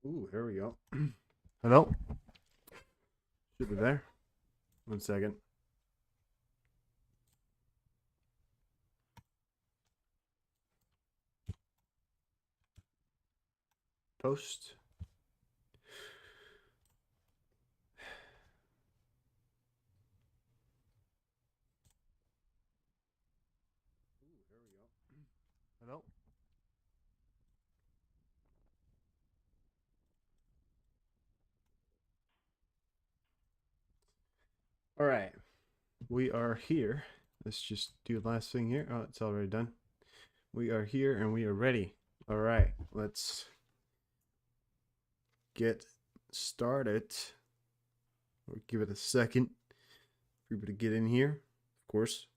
Ooh, here we go. Hello? Should be there. 1 second. Post. Ooh, here we go. Hello? All right. We are here. Let's just do the last thing here. Oh, it's already done. We are here and we are ready. All right. Let's get started. We'll give it a second for people to get in here, of course.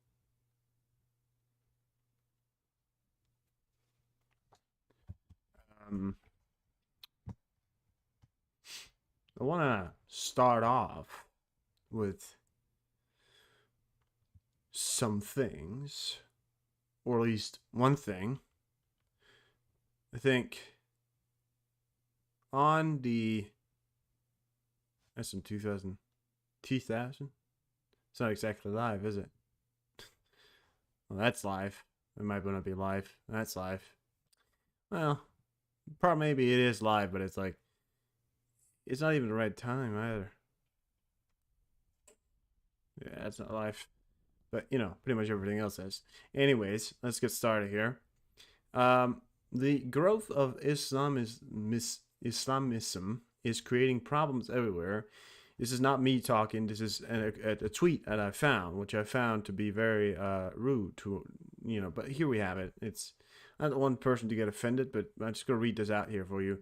I want to start off with some things, or at least one thing. I think on the that's in 2000. It's not exactly live, is it? Well, that's live. It might not be live. That's live. Well, probably maybe it is live, but it's like it's not even the right time either. Yeah, it's not live. But you know, pretty much everything else is. Anyways, let's get started here. The growth of Islamism is creating problems everywhere. This is not me talking. This is a tweet that I found, which I found to be very rude to, But here we have it. It's I don't want person to get offended, but I'm just gonna read this out here for you.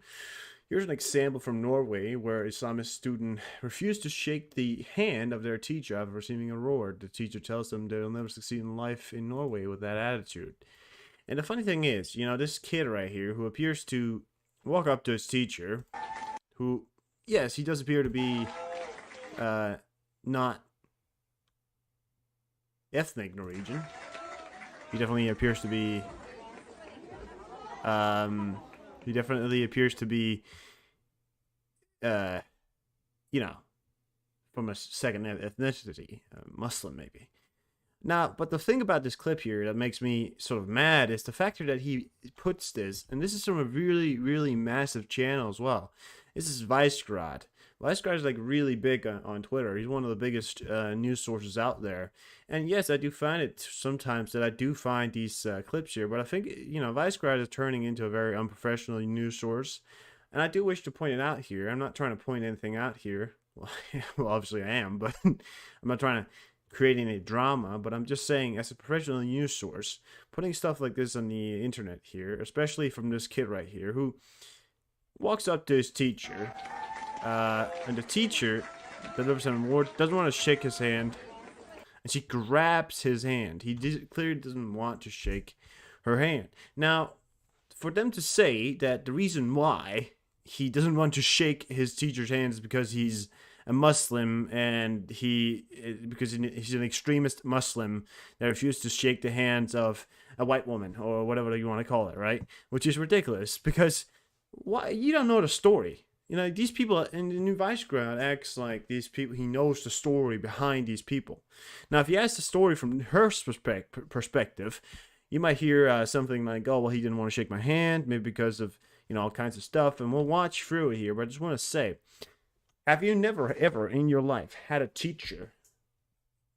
Here's an example from Norway where Islamist student refused to shake the hand of their teacher after receiving a reward. The teacher tells them they'll never succeed in life in Norway with that attitude. And the funny thing is, this kid right here who appears to walk up to his teacher, who, yes, he does appear to be not ethnic Norwegian. He definitely appears to be he definitely appears to be uh from a second ethnicity, Muslim maybe. Now, but the thing about this clip here that makes me sort of mad is the factor that he puts this, and this is from a really, really massive channel as well. This is Vicegrad. Vicegrad is like really big on Twitter. He's one of the biggest news sources out there. And yes, I do find it sometimes that I do find these clips here, but I think, Vicegrad is turning into a very unprofessional news source. And I do wish to point it out here. I'm not trying to point anything out here. Well, obviously I am, but I'm not trying to create any drama, but I'm just saying, as a professional news source, putting stuff like this on the internet here, especially from this kid right here, who walks up to his teacher, and the teacher delivers an award, doesn't want to shake his hand, and she grabs his hand. He clearly doesn't want to shake her hand. Now, for them to say that the reason why he doesn't want to shake his teacher's hands is because he's a Muslim and because he's an extremist Muslim that refused to shake the hands of a white woman or whatever you want to call it, right? Which is ridiculous because why you don't know the story. These people in the new Vicegrad acts like these people. He knows the story behind these people. Now, if you ask the story from her perspective, you might hear something like, "Oh, well, he didn't want to shake my hand, maybe because of all kinds of stuff." And we'll watch through it here. But I just want to say, have you never ever in your life had a teacher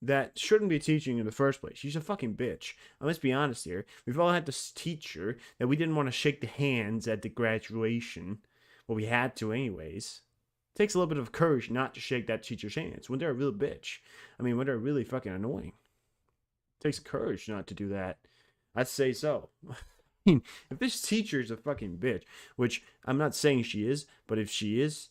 that shouldn't be teaching in the first place? She's a fucking bitch. And let's be honest here. We've all had this teacher that we didn't want to shake the hands at the graduation. Well, we had to anyways. It takes a little bit of courage not to shake that teacher's hands when they're a real bitch. I mean, when they're really fucking annoying. It takes courage not to do that. I'd say so. I mean, if this teacher is a fucking bitch, which I'm not saying she is, but if she is,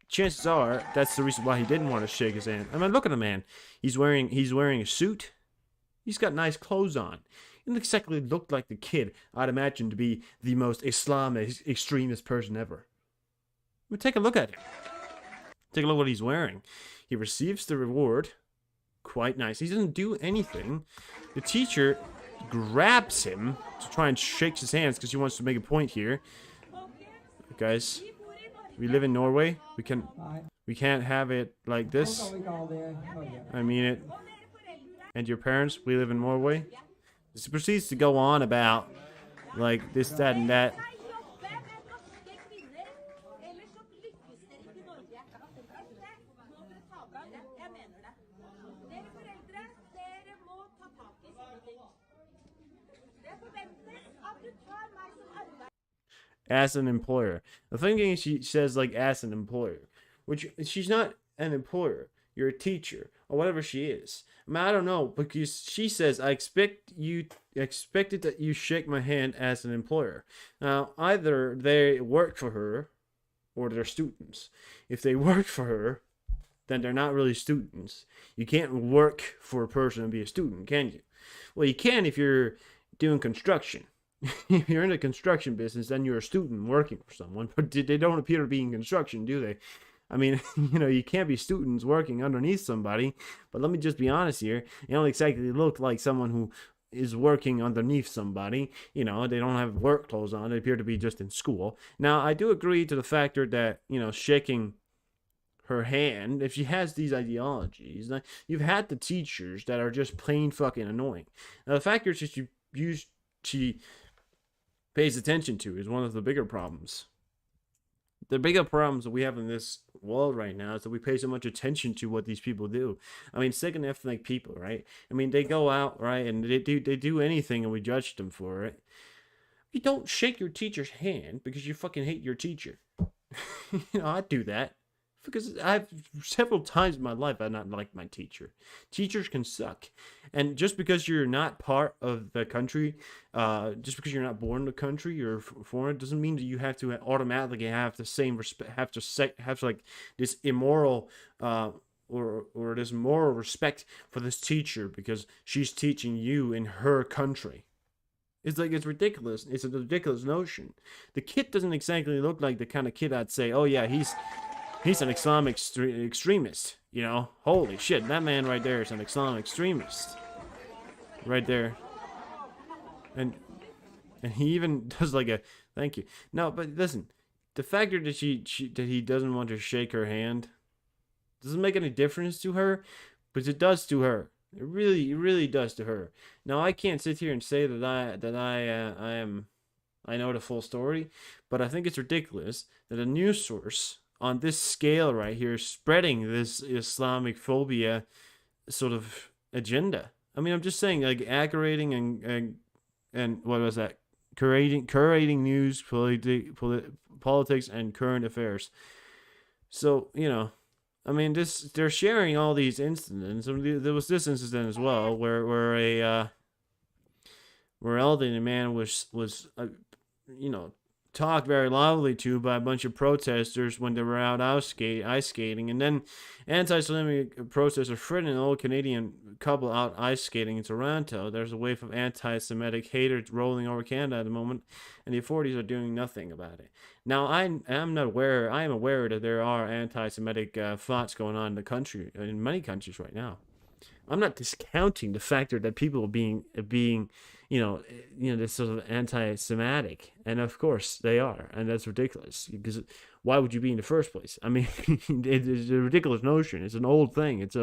chances are that's the reason why he didn't want to shake his hand. I mean, look at the man. He's wearing a suit. He's got nice clothes on. He doesn't exactly look like the kid I'd imagine to be the most Islamic extremist person ever. But take a look at him. Take a look at what he's wearing. He receives the reward. Quite nice. He doesn't do anything. The teacher grabs him to try and shakes his hands because she wants to make a point here. guys. We live in Norway. We can't have it like this. I mean it. And your parents, we live in Norway. This proceeds to go on about like this, that, and that. As an employer. The thing is, she says like as an employer, which she's not an employer. You're a teacher or whatever she is. I mean, I don't know, because she says I expected that you shake my hand as an employer. Now either they work for her or they're students. If they work for her, then they're not really students. You can't work for a person and be a student, can you? Well, you can if you're doing construction. If you're in the construction business, then you're a student working for someone, but they don't appear to be in construction, do they? I mean, you can't be students working underneath somebody, but let me just be honest here. They don't exactly look like someone who is working underneath somebody. They don't have work clothes on. They appear to be just in school. Now, I do agree to the factor that, shaking her hand, if she has these ideologies, you've had the teachers that are just plain fucking annoying. Now, the factors that she pays attention to is one of the bigger problems. The bigger problems that we have in this world right now is that we pay so much attention to what these people do. I mean, second ethnic people, right? I mean, they go out, right, and they do anything and we judge them for it. You don't shake your teacher's hand because you fucking hate your teacher. I do that. Because I've several times in my life I've not liked my teacher. Teachers can suck. And just because you're not part of the country, just because you're not born in the country, you're foreign, doesn't mean that you have to automatically have the same respect, have like this immoral or this moral respect for this teacher because she's teaching you in her country. It's ridiculous. It's a ridiculous notion. The kid doesn't exactly look like the kind of kid I'd say, oh yeah, he's an Islamic extremist, Holy shit, that man right there is an Islamic extremist. Right there. And he even does like a thank you. No, but listen, the factor that that he doesn't want to shake her hand doesn't make any difference to her, but it does to her. It really does to her. Now, I can't sit here and say that I know the full story, but I think it's ridiculous that a news source on this scale right here spreading this Islamic phobia sort of agenda. I mean, I'm just saying, like, curating and what was that? Curating news, politics, and current affairs. So, I mean, they're sharing all these incidents. I mean, there was this incident as well where elderly man was talked very loudly to by a bunch of protesters when they were out ice skating, and then anti-Islamic protesters threatened an old Canadian couple out ice skating in Toronto. There's a wave of anti-Semitic hatred rolling over Canada at the moment, and the authorities are doing nothing about it. Now, I am aware that there are anti-Semitic thoughts going on in the country, in many countries right now. I'm not discounting the factor that people are being this sort of anti-Semitic, and of course they are, and that's ridiculous, because why would you be in the first place? I mean, it's a ridiculous notion. It's an old thing. It's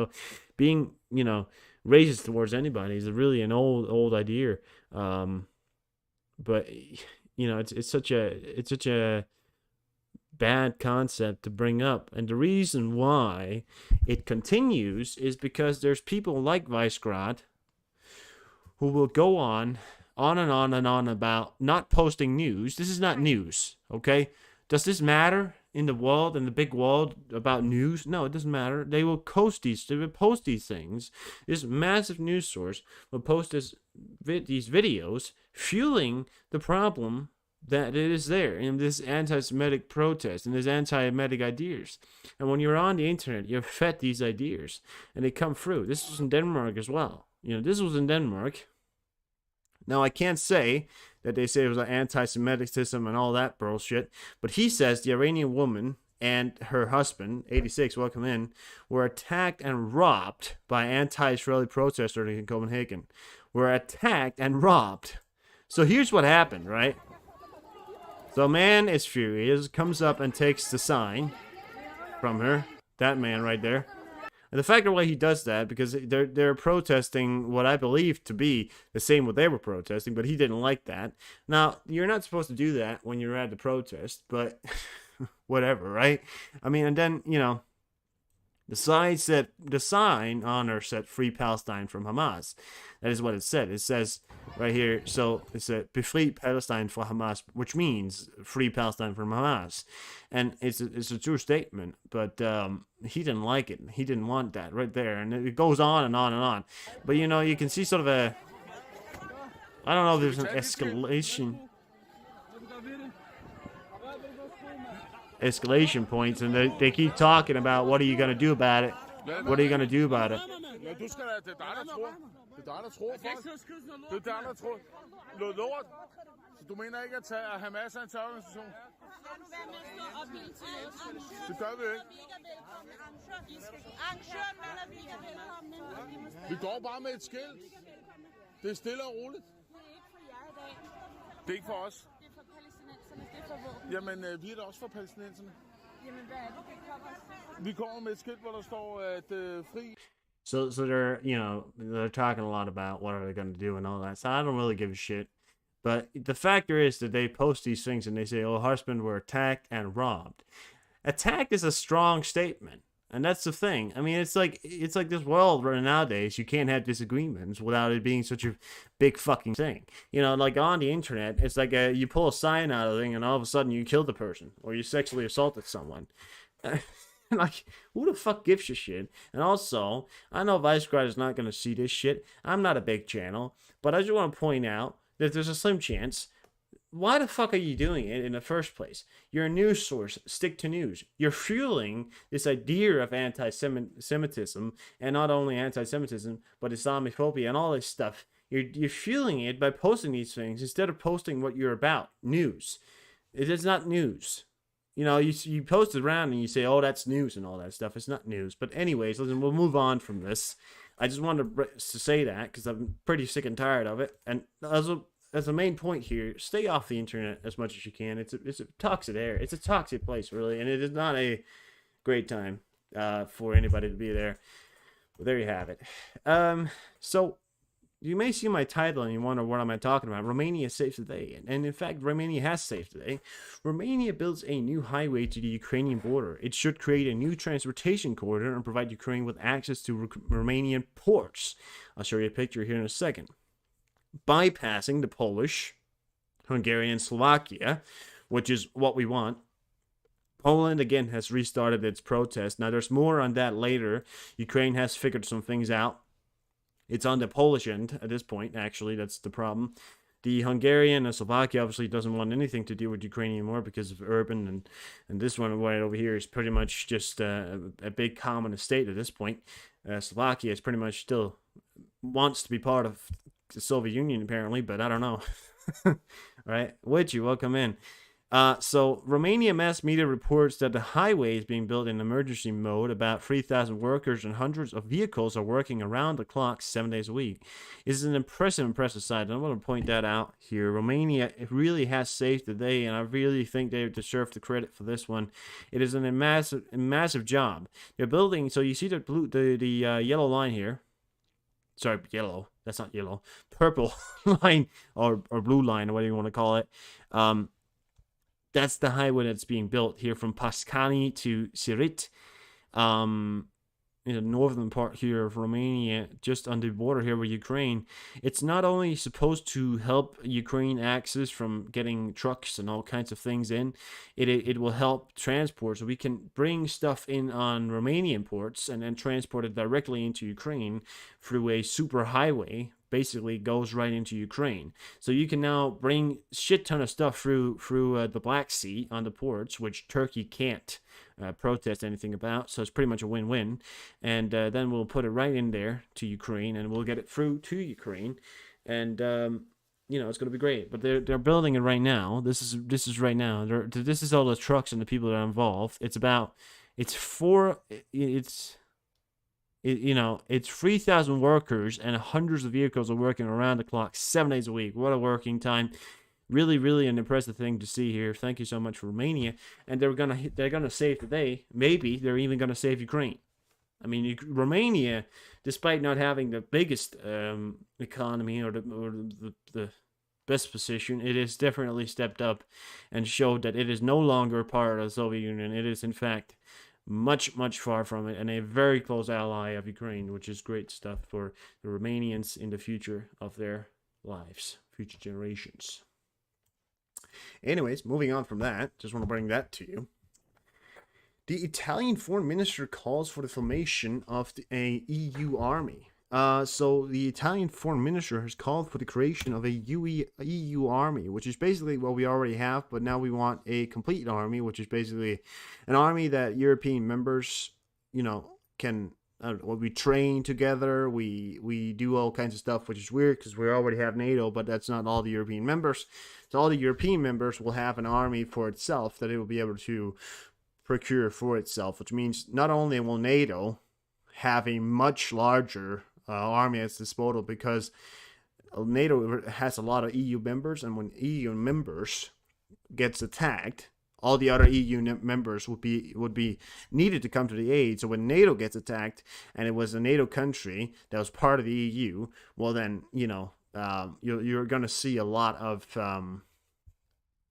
being racist towards anybody is really an old idea, but it's such a bad concept to bring up, and the reason why it continues is because there's people like Vicegrad who will go on and on and on about not posting news. This is not news, okay? Does this matter in the world, in the big world, about news? No, it doesn't matter. They will post these things. This massive news source will post these videos fueling the problem that it is there in this anti-Semitic protest and this anti-Semitic ideas. And when you're on the internet, you're fed these ideas and they come through. This was in Denmark as well. This was in Denmark. Now, I can't say that they say it was an anti-Semitism and all that bullshit, but he says the Iranian woman and her husband, 86, welcome in, were attacked and robbed by anti-Israeli protesters in Copenhagen. Were attacked and robbed. So here's what happened, right? So a man is furious, comes up and takes the sign from her. That man right there. And the fact of why he does that, because they're protesting what I believe to be the same what they were protesting, but he didn't like that. Now, you're not supposed to do that when you're at the protest, but whatever, right? I mean, and then, you know, the sign on her said "Free Palestine from Hamas." That is what it said. It says right here. So it said "Befreit Palestine from Hamas," which means "Free Palestine from Hamas," and it's a true statement. But he didn't like it. He didn't want that right there, and it goes on and on and on. But you know, you can see sort of a, I don't know if there's an escalation points, and they keep talking about what are you going to do about it? What are you going to do about it? Du mener ikke at tage Hamas er en terrororganisation? Det gør vi ikke. Vi går bare med et skilt. Det er stille og roligt. Det er ikke for os. Det er for palæstinenserne. Det er for våben. Jamen, vi er da også for palæstinenserne. Jamen, hvad er det, vi kommer? Vi kommer med et skilt, hvor der står, at fri. So they're, you know, they're talking a lot about what are they going to do and all that. So I don't really give a shit. But the factor is that they post these things and they say, oh, husband were attacked and robbed. Attacked is a strong statement. And that's the thing. I mean, it's like this world right nowadays. You can't have disagreements without it being such a big fucking thing. You know, like on the internet, it's like you pull a sign out of the thing and all of a sudden you kill the person or you sexually assaulted someone. Like, who the fuck gives a shit? And also, I know Vice Squad is not going to see this shit. I'm not a big channel. But I just want to point out that there's a slim chance. Why the fuck are you doing it in the first place? You're a news source. Stick to news. You're fueling this idea of anti-Semitism, and not only anti-Semitism, but Islamophobia and all this stuff. You're fueling it by posting these things instead of posting what you're about. News. It is not news. You know, you post it around and you say, oh, that's news and all that stuff. It's not news. But anyways, listen, we'll move on from this. I just wanted to say that because I'm pretty sick and tired of it. And as a main point here, stay off the internet as much as you can. It's a toxic area. It's a toxic place, really. And it is not a great time for anybody to be there. But there you have it. So you may see my title and you wonder what am I talking about. Romania saves the day. And in fact, Romania has saved the day. Romania builds a new highway to the Ukrainian border. It should create a new transportation corridor and provide Ukraine with access to Romanian ports. I'll show you a picture here in a second. Bypassing the Polish, Hungarian, Slovakia, which is what we want. Poland, again, has restarted its protest. Now, there's more on that later. Ukraine has figured some things out. It's on the Polish end at this point, actually. That's the problem. The Hungarian and Slovakia obviously doesn't want anything to do with Ukraine anymore because of urban. And this one right over here is pretty much just a big communist state at this point. Slovakia is pretty much still wants to be part of the Soviet Union, apparently, but I don't know. Right? Witchy, welcome in. So Romania mass media reports that the highway is being built in emergency mode. About 3,000 workers and hundreds of vehicles are working around the clock 7 days a week. It's an impressive sight. I want to point that out here. Romania really has saved the day, and I really think they deserve the credit for this one. It is a massive job. They're building. So you see the yellow line here. Sorry, yellow. That's not yellow. Purple line or blue line or whatever you want to call it. That's the highway that's being built here from Pascani to Sirit, in the northern part here of Romania, just on the border here with Ukraine. It's not only supposed to help Ukraine access from getting trucks and all kinds of things in, it will help transport, so we can bring stuff in on Romanian ports and then transport it directly into Ukraine through a super highway. Basically goes right into Ukraine. So you can now bring shit ton of stuff through the Black Sea on the ports, which Turkey can't protest anything about. So it's pretty much a win-win. And then we'll put it right in there to Ukraine, and we'll get it through to Ukraine. And you know, it's going to be great. But they're building it right now. This is right now. This is all the trucks and the people that are involved. It's 3,000 workers and hundreds of vehicles are working around the clock 7 days a week. What a working time. Really, really an impressive thing to see here. Thank you so much for Romania, and they're gonna save the day. Maybe they're even gonna save Ukraine. I mean, Romania, despite not having the biggest economy or the best position, it has definitely stepped up and showed that it is no longer part of the Soviet Union. It is, in fact, much, much far from it and a very close ally of Ukraine, which is great stuff for the Romanians in the future of their lives, future generations. Anyways, moving on from that, just want to bring that to you. The Italian foreign minister calls for the formation of a EU army. So the Italian foreign minister has called for the creation of a EU army, which is basically what we already have, but now we want a complete army, which is basically an army that European members, can we train together, we do all kinds of stuff, which is weird because we already have NATO, but that's not all the European members. So all the European members will have an army for itself that it will be able to procure for itself, which means not only will NATO have a much larger army at its disposal because NATO has a lot of EU members, and when EU members gets attacked, all the other EU members would be needed to come to the aid. So when NATO gets attacked, and it was a NATO country that was part of the EU, well then you're gonna see a lot of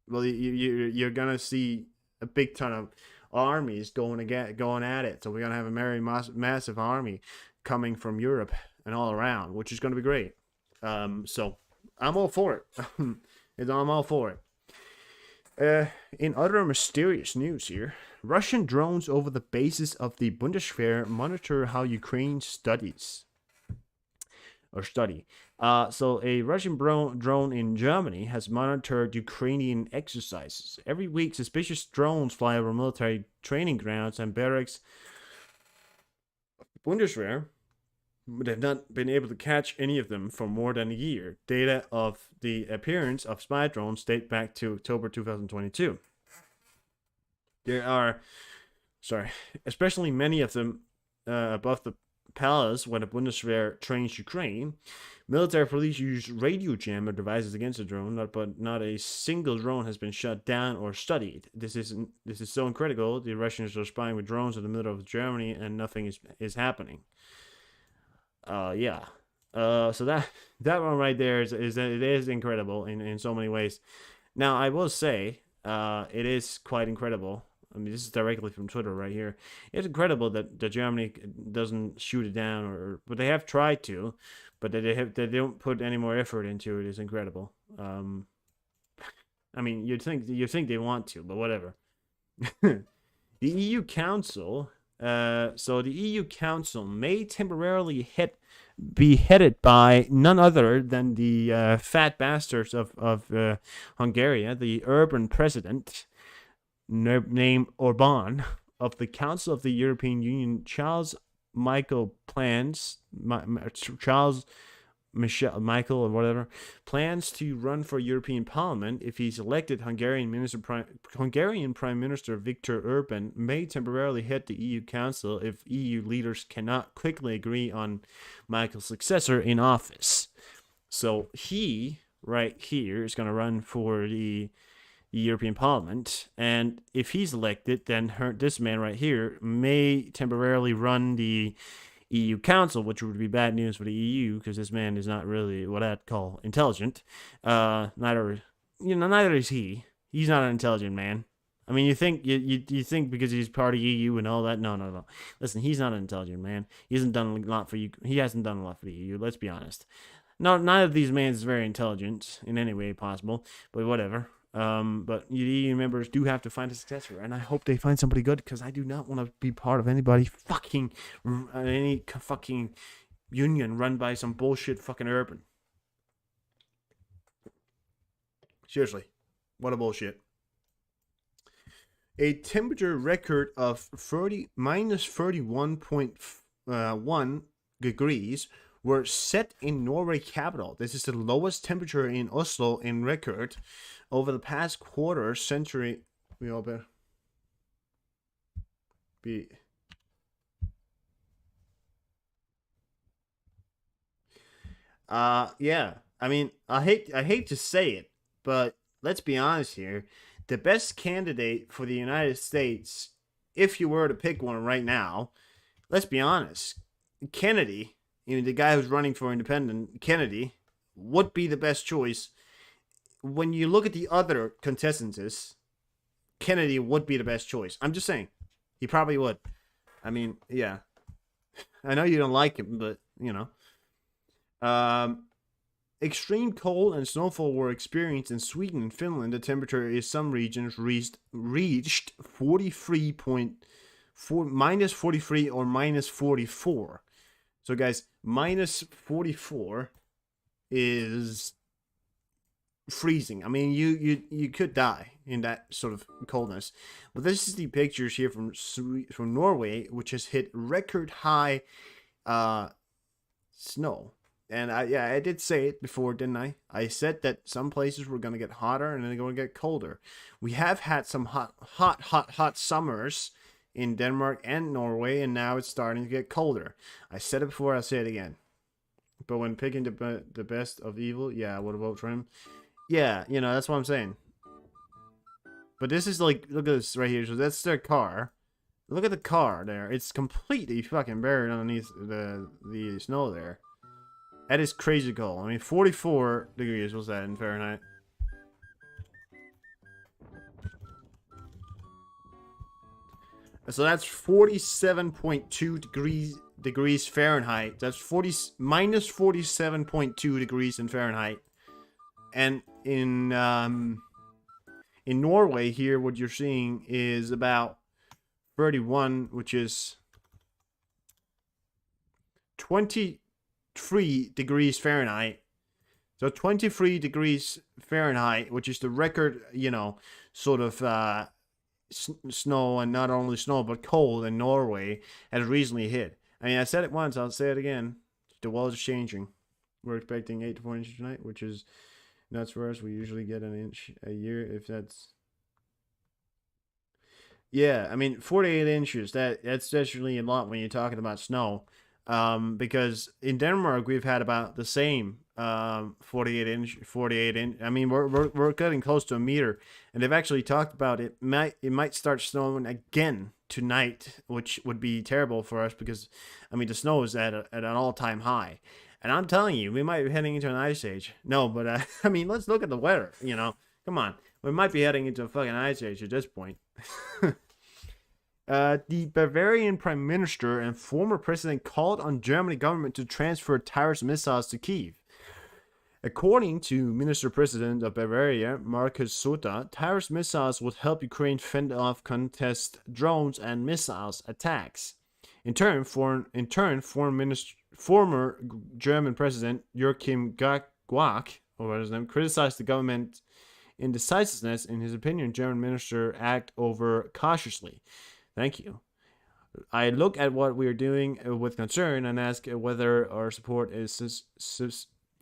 you're gonna see a big ton of armies going at it. So we're gonna have a very massive army coming from Europe and all around, which is gonna be great. So I'm all for it. I'm all for it. In other mysterious news here, Russian drones over the bases of the Bundeswehr monitor how Ukraine study. So a Russian drone in Germany has monitored Ukrainian exercises. Every week, suspicious drones fly over military training grounds and barracks. Bundeswehr but have not been able to catch any of them for more than a year. Data of the appearance of spy drones date back to October 2022. There are, especially many of them above the palace where the Bundeswehr trains Ukraine. Military police use radio jammer devices against the drone, but not a single drone has been shot down or studied. This is so incredible. The Russians are spying with drones in the middle of Germany, and nothing is happening. So that one right there it is incredible in so many ways. Now I will say, it is quite incredible. I mean, this is directly from Twitter right here. It's incredible that Germany doesn't shoot it down, but they have tried to, but they don't put any more effort into it. Is incredible. I mean, you'd think they want to, but whatever. The EU Council. So the EU Council may temporarily be headed by none other than the fat bastards of Hungary, the urban president named Orban of the Council of the European Union, Charles Michael Michael or whatever, plans to run for European Parliament. If he's elected, Hungarian Prime Minister Viktor Orban may temporarily head the EU Council if EU leaders cannot quickly agree on Michael's successor in office. So he, right here, is going to run for the European Parliament, and if he's elected, then this man right here may temporarily run the EU Council, which would be bad news for the EU because this man is not really what I'd call intelligent. Neither is he. He's not an intelligent man. I mean, you think because he's part of EU and all that? No. Listen, he's not an intelligent man. He hasn't done a lot for you. He hasn't done a lot for the EU. Let's be honest. Neither of these men is very intelligent in any way possible. But whatever. But EU members do have to find a successor, and I hope they find somebody good because I do not want to be part of any fucking union run by some bullshit fucking urban. Seriously, what a bullshit. A temperature record of minus 31.1 degrees were set in Norway capital. This is the lowest temperature in Oslo in record over the past quarter century. We all better be. Yeah. I mean, I hate to say it, but let's be honest here. The best candidate for the United States, if you were to pick one right now, let's be honest, Kennedy, the guy who's running for independent, Kennedy, would be the best choice. When you look at the other contestants, Kennedy would be the best choice. I'm just saying. He probably would. I mean, yeah. I know you don't like him, but, extreme cold and snowfall were experienced in Sweden and Finland. The temperature in some regions reached minus 43 or minus 44. So, guys, minus 44 is freezing. I mean, you could die in that sort of coldness. But this is the pictures here from Norway, which has hit record high snow. And I did say it before, didn't I? I said that some places were going to get hotter and then they're going to get colder. We have had some hot summers in Denmark and Norway, and now it's starting to get colder. I said it before, I'll say it again. But when picking the best of evil, yeah, I would vote for him. Yeah, that's what I'm saying. But this is like, look at this right here. So that's their car. Look at the car there. It's completely fucking buried underneath the snow there. That is crazy cold. I mean, 44 degrees was that in Fahrenheit? So that's 47.2 degrees Fahrenheit. That's minus 47.2 degrees in Fahrenheit. And in Norway here, what you're seeing is about 31, which is 23 degrees Fahrenheit. So 23 degrees Fahrenheit, which is the record, sort of snow, and not only snow but cold in Norway, has recently hit. I mean, I said it once, I'll say it again. The world is changing. We're expecting 8 to 4 inches tonight, which is nuts for us. We usually get an inch a year, if that's... Yeah, I mean, 48 inches, that's really a lot when you're talking about snow. Because in Denmark, we've had about the same 48 inch. I mean, we're getting close to a meter, and they've actually talked about it might start snowing again tonight, which would be terrible for us because, I mean, the snow is at an all-time high. And I'm telling you, we might be heading into an ice age. No, but, I mean, let's look at the weather, Come on. We might be heading into a fucking ice age at this point. The Bavarian Prime Minister and former president called on German government to transfer Taurus missiles to Kyiv. According to Minister-President of Bavaria, Markus Söder, Taurus missiles would help Ukraine fend off contest drones and missiles attacks. In turn, former German President Joachim Gauck, or what is his name, criticized the government indecisiveness. In his opinion, German minister act over cautiously. Thank you. I look at what we are doing with concern and ask whether our support is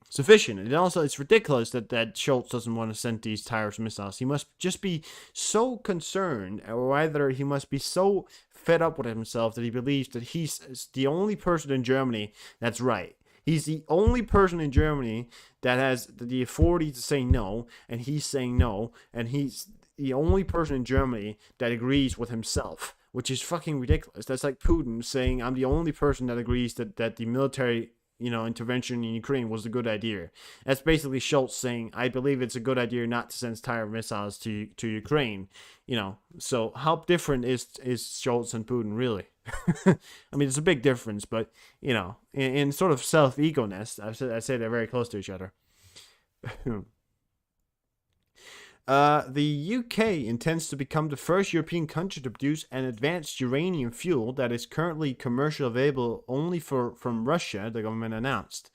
sufficient. And also, it's ridiculous that Scholz doesn't want to send these Taurus missiles. He must just be so concerned, or either he must be so fed up with himself that he believes that he's the only person in Germany that's right. He's the only person in Germany that has the authority to say no, and he's saying no, and he's the only person in Germany that agrees with himself, which is fucking ridiculous. That's like Putin saying, I'm the only person that agrees that the military, intervention in Ukraine was a good idea. That's basically Scholz saying, I believe it's a good idea not to send Taurus missiles to Ukraine. So how different is Scholz and Putin really? I mean, it's a big difference, but, in sort of self-ego-ness, I say they're very close to each other. The UK intends to become the first European country to produce an advanced uranium fuel that is currently commercially available only from Russia, the government announced.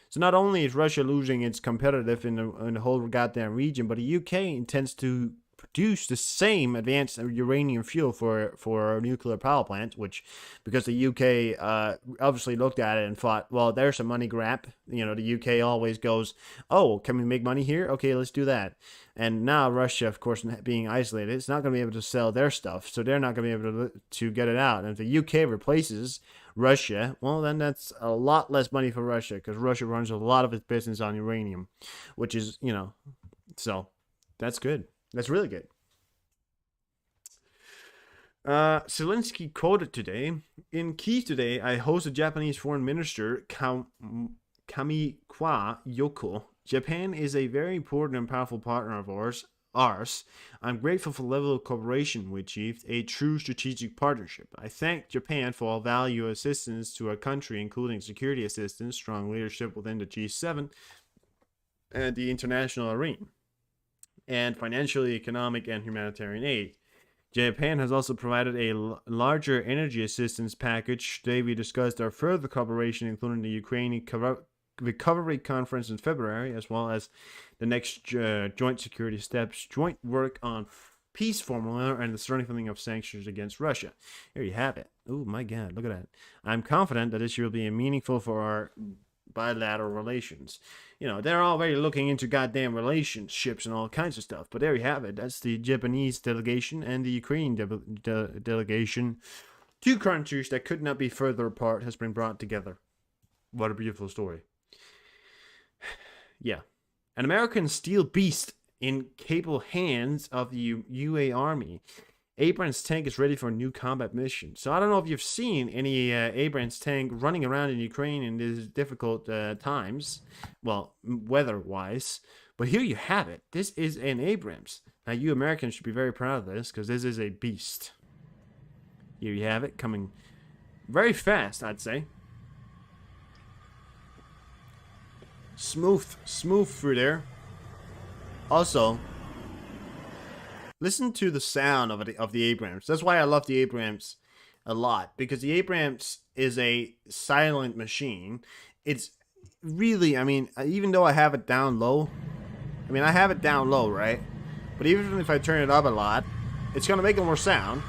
So not only is Russia losing its competitive in the whole goddamn region, but the UK intends to produce the same advanced uranium fuel for a nuclear power plant, which, because the UK obviously looked at it and thought, well, there's a money grab. The UK always goes, oh, can we make money here? Okay, let's do that. And now Russia, of course, being isolated, it's not going to be able to sell their stuff, so they're not going to be able to get it out. And if the UK replaces Russia, well, then that's a lot less money for Russia, because Russia runs a lot of its business on uranium, which is, so... That's good. That's really good. Zelensky quoted today, "In Kyiv today, I hosted Japanese Foreign Minister Kamikawa Yoko. Japan is a very important and powerful partner of ours. I'm grateful for the level of cooperation we achieved, a true strategic partnership. I thank Japan for all value assistance to our country, including security assistance, strong leadership within the G7 and the international arena, and financial, economic, and humanitarian aid. Japan has also provided a larger energy assistance package. Today we discussed our further cooperation, including the Ukrainian recovery conference in February, as well as the next joint security steps, joint work on peace formula, and the strengthening of sanctions against Russia." Here you have it. Oh my God, look at that. "I'm confident that this year will be meaningful for our bilateral relations." You know, they're already looking into goddamn relationships and all kinds of stuff, but there you have it. That's the Japanese delegation and the Ukrainian delegation. Two countries that could not be further apart has been brought together. What a beautiful story. Yeah. An American steel beast in capable hands of the UA Army. Abrams tank is ready for a new combat mission. So I don't know if you've seen any Abrams tank running around in Ukraine in these difficult times, well, weather-wise. But here you have it. This is an Abrams. Now, you Americans should be very proud of this, because this is a beast. Here you have it, coming very fast, I'd say. Smooth through there. Also, listen to the sound of the Abrams. That's why I love the Abrams a lot, because the Abrams is a silent machine. It's really, I mean, even though I have it down low, right? But even if I turn it up a lot, it's going to make more sound.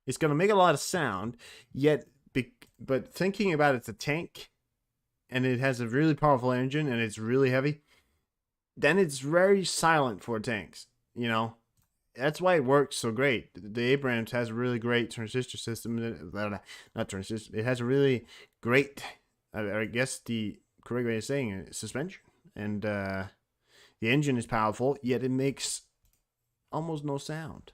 It's going to make a lot of sound, yet, but thinking about it's a tank, and it has a really powerful engine, and it's really heavy, then it's very silent for tanks, you know? That's why it works so great. The Abrams has a really great transistor system. Not transistor. It has a really great, I guess the correct way of saying it, suspension. And the engine is powerful, yet it makes almost no sound,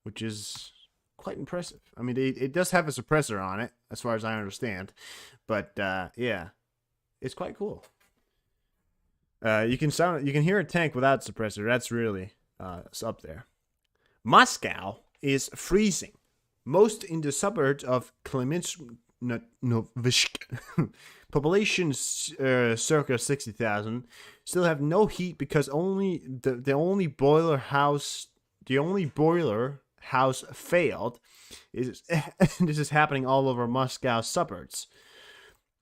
which is quite impressive. I mean, it does have a suppressor on it, as far as I understand. But, yeah, it's quite cool. You can hear a tank without suppressor. That's really it's up there. Moscow is freezing. Most in the suburbs of Klemensk, population circa 60,000, still have no heat because the only boiler house failed. This is happening all over Moscow suburbs.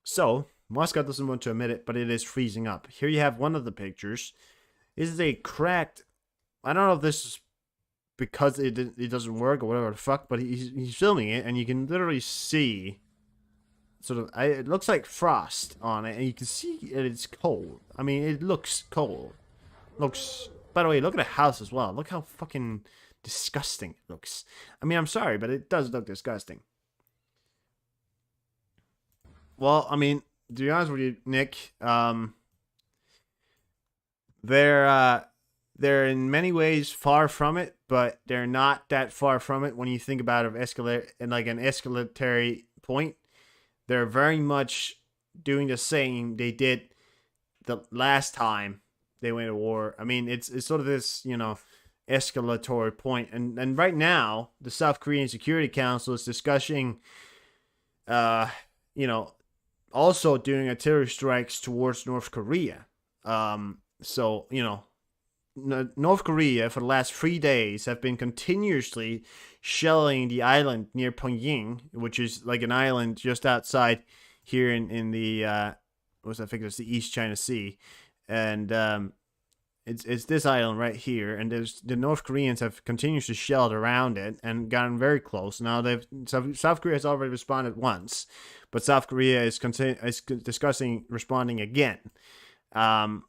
So Moscow doesn't want to admit it, but it is freezing up. Here you have one of the pictures. This is a cracked. I don't know if this is because it doesn't work or whatever the fuck, but he's filming it, and you can literally see sort of. It looks like frost on it, and you can see it's cold. I mean, it looks cold. Looks. By the way, look at the house as well. Look how fucking disgusting it looks. I mean, I'm sorry, but it does look disgusting. Well, I mean, to be honest with you, Nick, they're in many ways far from it, but they're not that far from it when you think about it like an escalatory point. They're very much doing the same they did the last time they went to war. I mean, it's sort of this, you know, escalatory point. And right now, the South Korean Security Council is discussing, you know, also doing artillery strikes towards North Korea. So, you know, North Korea for the last 3 days have been continuously shelling the island near Pyongyang, which is like an island just outside here in the I think it's the East China Sea, and it's this island right here, and the North Koreans have continuously shelled around it and gotten very close. Now South Korea has already responded once, but South Korea is discussing responding again,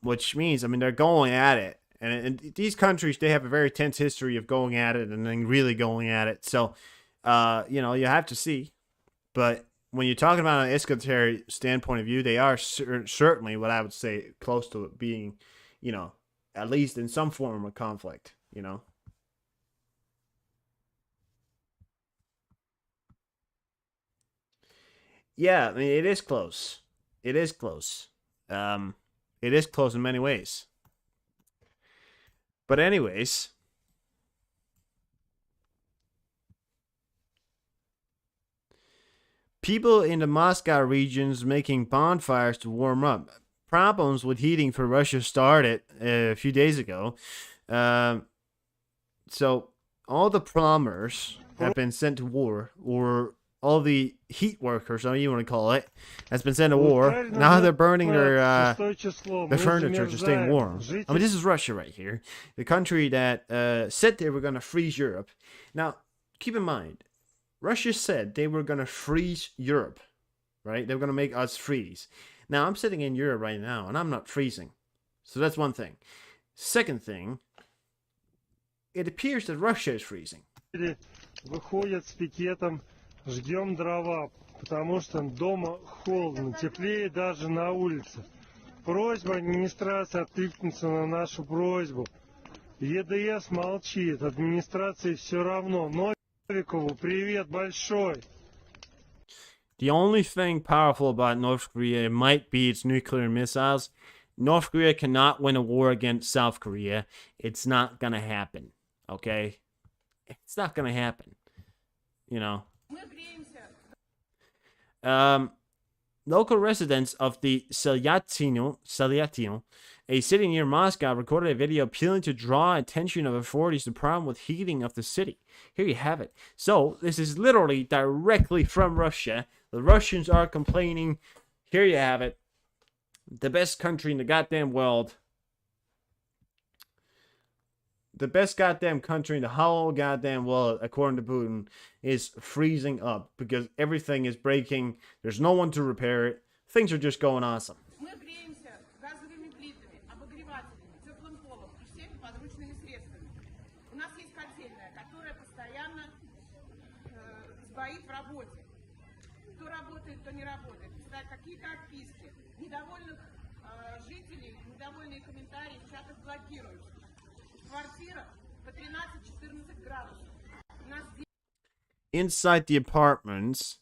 which means, I mean, they're going at it. And these countries, they have a very tense history of going at it and then really going at it. So, you know, you have to see. But when you're talking about an eschatological standpoint of view, they are certainly what I would say close to being, at least in some form of conflict. Yeah, I mean, it is close. It is close. Um, it is close in many ways. But anyways, people in the Moscow regions making bonfires to warm up. Problems with heating for Russia started a few days ago. So all the plumbers have been sent to war, or all the heat workers, however you want to call it, has been sent to war. Now they're burning their furniture to stay warm. I mean, this is Russia right here, the country that said they were going to freeze Europe. Now, keep in mind, Russia said they were going to freeze Europe, right? They were going to make us freeze. Now, I'm sitting in Europe right now, and I'm not freezing. So that's one thing. Second thing, it appears that Russia is freezing. Выходят с пикетом, ждем дрова, потому что дома холодно, теплее даже на улице. Просьба администрации откликнуться на нашу просьбу. ЕДС молчит, администрации все равно. Новикову привет большой. The only thing powerful about North Korea might be its nuclear missiles. North Korea cannot win a war against South Korea. It's not going to happen. Okay? It's not going to happen. Local residents of the Selyatino, a city near Moscow, recorded a video appealing to draw attention of authorities to the problem with heating of the city. Here you have it. So, this is literally directly from Russia. The Russians are complaining. Here you have it. The best country in the goddamn world. The best goddamn country in the whole goddamn world, according to Putin, is freezing up because everything is breaking. There's no one to repair it. Things are just going awesome. Inside the apartments,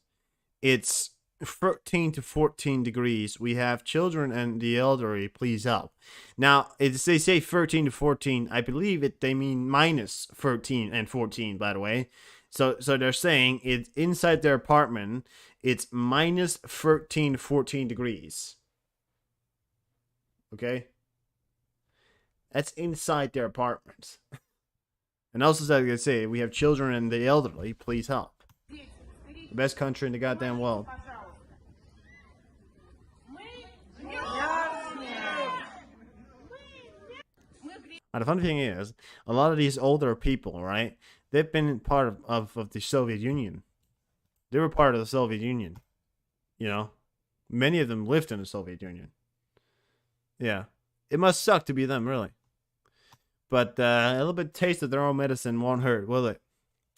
it's 13 to 14 degrees. We have children and the elderly. Please help. Now, if they say 13 to 14, I believe they mean minus 13 and 14, by the way. So they're saying it's inside their apartment, it's minus 13 to 14 degrees. Okay? That's inside their apartments. And also, as I say, we have children and the elderly. Please help. The best country in the goddamn world. Now, the funny thing is, a lot of these older people, right? They've been part of the Soviet Union. They were part of the Soviet Union. Many of them lived in the Soviet Union. Yeah. It must suck to be them, really. But a little bit taste of their own medicine won't hurt, will it?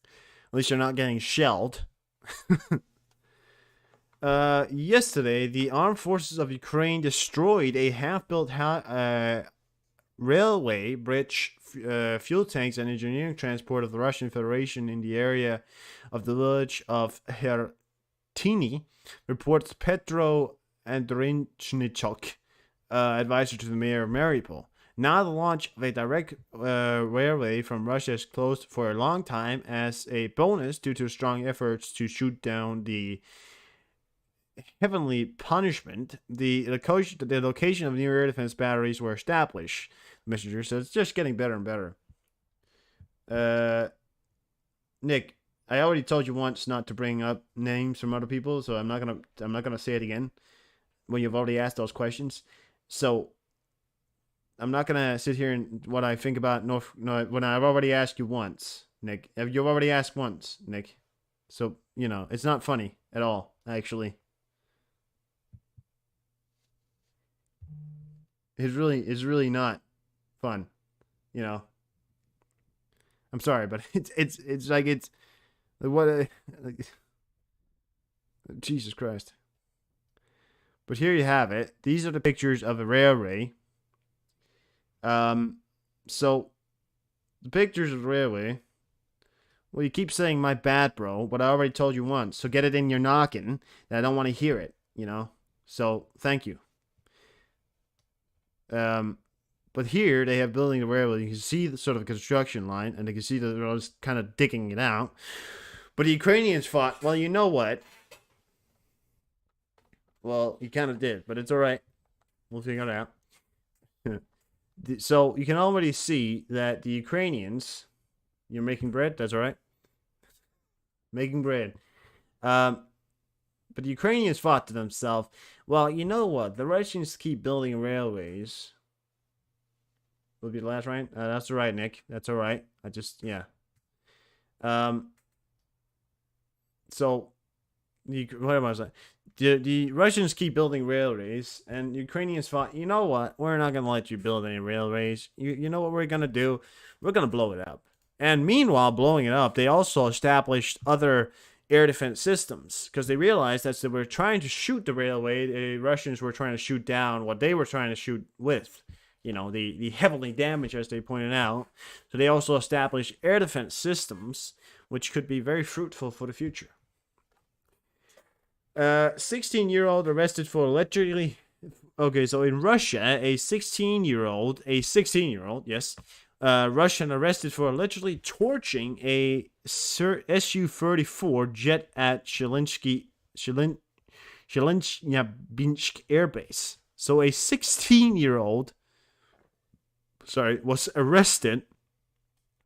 At least you're not getting shelled. Yesterday, the armed forces of Ukraine destroyed a half-built railway bridge, fuel tanks, and engineering transport of the Russian Federation in the area of the village of Hertini, reports Petro Andreychnichuk, advisor to the mayor of Mariupol. Now the launch of a direct railway from Russia is closed for a long time as a bonus due to strong efforts to shoot down the heavenly punishment. The location of new air defense batteries were established. The messenger says it's just getting better and better. Nick, I already told you once not to bring up names from other people, so I'm not gonna say it again when you've already asked those questions. So I'm not gonna sit here and what I think about when I've already asked you once, Nick. You've already asked once, Nick. So it's not funny at all, actually. It's really not fun, I'm sorry, but it's like what. Jesus Christ. But here you have it. These are the pictures of a railway. So the pictures of the railway. Well, you keep saying my bad, bro, but I already told you once. So get it in your noggin that I don't want to hear it, you know? So thank you. But here they have building the railway. You can see the sort of construction line, and you can see the roads kind of digging it out. But the Ukrainians fought. Well, you know what? Well, you kind of did, but it's all right. We'll figure it out. So you can already see that the Ukrainians. You're making bread. That's all right. Making bread. But the Ukrainians thought to themselves, well, you know what? The Russians keep building railways. Will be the last right? That's all right, Nick. That's all right. Yeah. So, what am I saying? The Russians keep building railways, and Ukrainians thought, you know what? We're not going to let you build any railways. You know what we're going to do? We're going to blow it up. And meanwhile, blowing it up, they also established other air defense systems because they realized that they were trying to shoot the railway. The Russians were trying to shoot down what they were trying to shoot with. You know, the heavily damaged, as they pointed out. So they also established air defense systems, which could be very fruitful for the future. 16-year-old arrested for allegedly... Okay, so in Russia, a 16-year-old, yes, Russian arrested for allegedly torching a Su-34 jet at Chelyabinsk Air Base. So a 16-year-old was arrested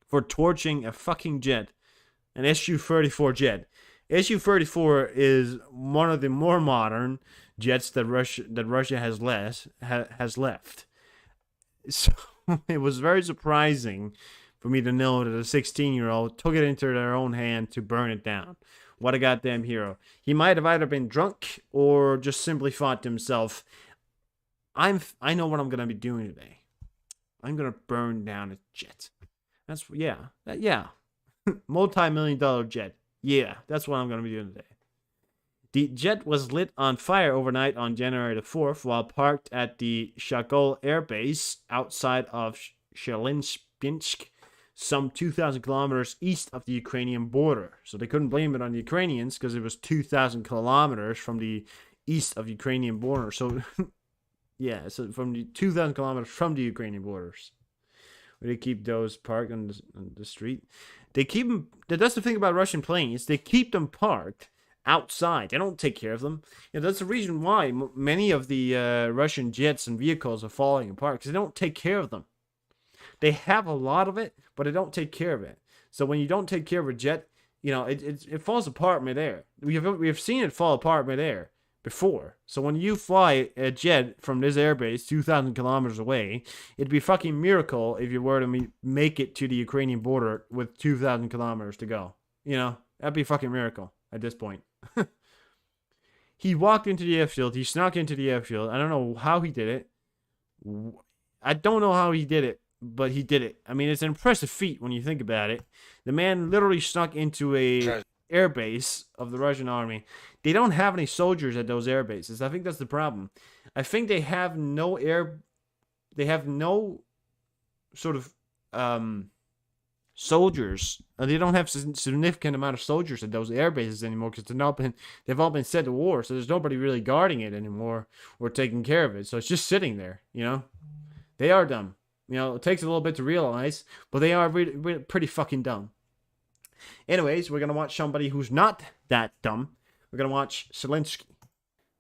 for torching a fucking jet, an Su-34 jet. Su-34 is one of the more modern jets that Russia has left. So it was very surprising for me to know that a 16-year-old took it into their own hand to burn it down. What a goddamn hero. He might have either been drunk or just simply thought to himself, I know what I'm going to be doing today. I'm going to burn down a jet. Yeah. Multi-million-dollar jet. Yeah, that's what I'm going to be doing today. The jet was lit on fire overnight on January the 4th while parked at the Shakol Air Base outside of Chelyabinsk, some 2,000 kilometers east of the Ukrainian border. So they couldn't blame it on the Ukrainians because it was 2,000 kilometers from the east of Ukrainian border. So, yeah, so from the 2,000 kilometers from the Ukrainian borders. Where they keep those parked on the street. They keep them, that's the thing about Russian planes. They keep them parked outside. They don't take care of them. You know, that's the reason why many of the Russian jets and vehicles are falling apart, because they don't take care of them. They have a lot of it, but they don't take care of it. So when you don't take care of a jet, you know, it falls apart midair. We have seen it fall apart midair before. So when you fly a jet from this airbase 2,000 kilometers away, it'd be a fucking miracle if you were to make it to the Ukrainian border with 2,000 kilometers to go. You know, that'd be a fucking miracle at this point. He walked into the airfield. He snuck into the airfield. I don't know how he did it. But he did it. I mean, it's an impressive feat when you think about it. The man literally snuck into a air base of the Russian army. They don't have any soldiers at those air bases. I think that's the problem. I think they have no sort of soldiers. They don't have significant amount of soldiers at those air bases anymore because they've all been sent to war. So there's nobody really guarding it anymore or taking care of it. So it's just sitting there. You know, they are dumb. You know, it takes a little bit to realize, but they are really pretty fucking dumb. Anyways, we're gonna watch somebody who's not that dumb. We're gonna watch Zelensky.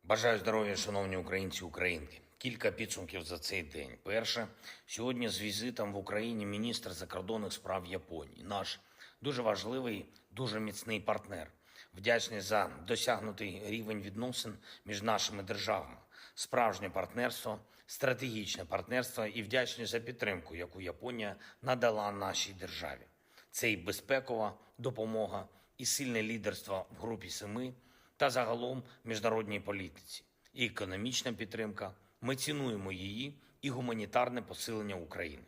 Бажаю здоров'я, шановні українці, українки. Кілька підсумків за цей день. Перше, сьогодні з візитом в Україні міністр закордонних справ Японії. Наш дуже важливий, дуже міцний партнер. Вдячний за досягнутий рівень відносин між нашими державами. Справжнє партнерство, стратегічне партнерство і вдячний за підтримку, яку Японія надала нашій державі. Це і безпекова допомога, і сильне лідерство в групі 7 та загалом міжнародній політиці, і економічна підтримка. Ми цінуємо її і гуманітарне посилення України.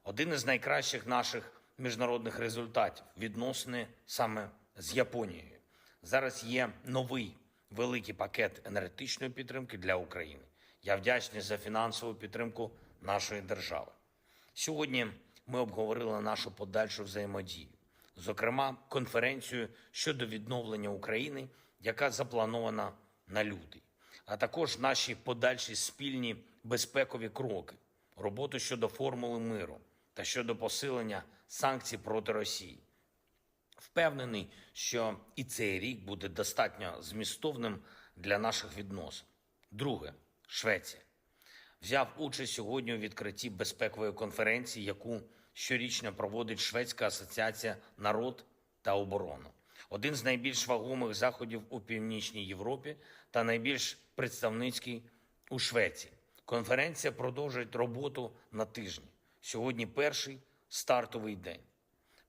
Один із найкращих наших міжнародних результатів – відносини саме з Японією. Зараз є новий великий пакет енергетичної підтримки для України. Я вдячний за фінансову підтримку нашої держави. Сьогодні ми обговорили нашу подальшу взаємодію, зокрема, конференцію щодо відновлення України, яка запланована на лютий, а також наші подальші спільні безпекові кроки, роботу щодо формули миру та щодо посилення санкцій проти Росії. Впевнений, що і цей рік буде достатньо змістовним для наших відносин. Друге. Швеція. Взяв участь сьогодні у відкритті безпекової конференції, яку щорічно проводить Шведська асоціація «Народ та оборона». Один з найбільш вагомих заходів у Північній Європі та найбільш представницький у Швеції. Конференція продовжує роботу на тижні. Сьогодні перший стартовий день.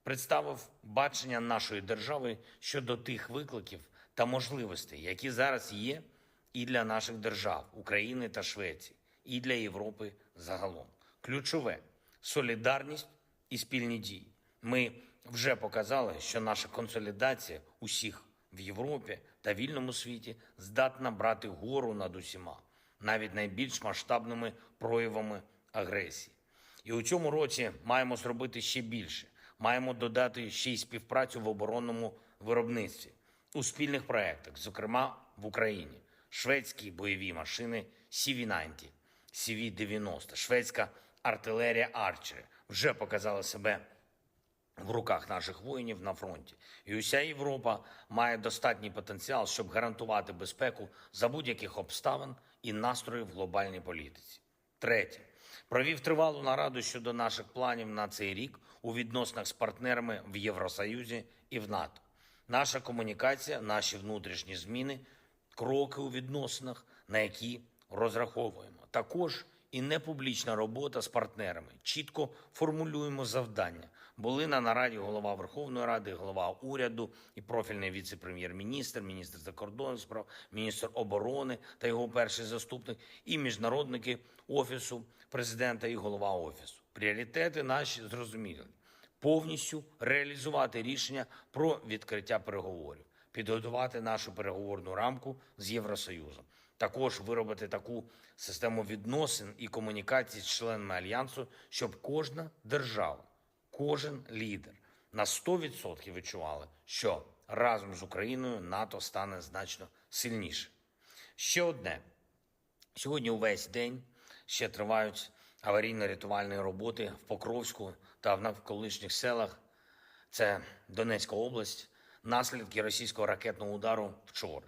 Представив бачення нашої держави щодо тих викликів та можливостей, які зараз є і для наших держав, України та Швеції, і для Європи загалом. Ключове – солідарність і спільні дії. Ми вже показали, що наша консолідація усіх в Європі та вільному світі здатна брати гору над усіма, навіть найбільш масштабними проявами агресії. І у цьому році маємо зробити ще більше. Маємо додати ще й співпрацю в оборонному виробництві, у спільних проєктах, зокрема в Україні. Шведські бойові машини CV-90, CV-90, шведська артилерія Арчери вже показала себе в руках наших воїнів на фронті. І уся Європа має достатній потенціал, щоб гарантувати безпеку за будь-яких обставин і настроїв в глобальній політиці. Третє. Провів тривалу нараду щодо наших планів на цей рік у відносинах з партнерами в Євросоюзі і в НАТО. Наша комунікація, наші внутрішні зміни, кроки у відносинах, на які розраховуємо. Також і непублічна робота з партнерами. Чітко формулюємо завдання. Були на нараді голова Верховної Ради, голова уряду і профільний віце-прем'єр-міністр, міністр закордонних справ, міністр оборони та його перший заступник, і міжнародники Офісу президента і голова Офісу. Пріоритети наші зрозумілі. Повністю реалізувати рішення про відкриття переговорів, підготувати нашу переговорну рамку з Євросоюзом. Також виробити таку систему відносин і комунікацій з членами Альянсу, щоб кожна держава, кожен лідер на 100% відчували, що разом з Україною НАТО стане значно сильніше. Ще одне. Сьогодні увесь день ще тривають аварійно-рятувальні роботи в Покровську та в навколишніх селах. Це Донецька область. Наслідки російського ракетного удару вчора.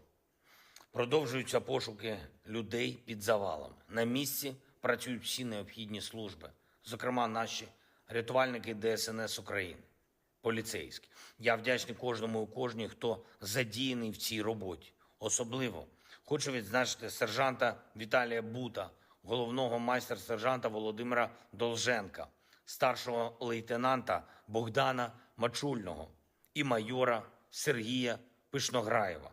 Продовжуються пошуки людей під завалами. На місці працюють всі необхідні служби, зокрема наші рятувальники ДСНС України, поліцейські. Я вдячний кожному і кожній, хто задіяний в цій роботі. Особливо хочу відзначити сержанта Віталія Бута, головного майстер-сержанта Володимира Долженка, старшого лейтенанта Богдана Мачульного і майора Сергія Пишнограєва.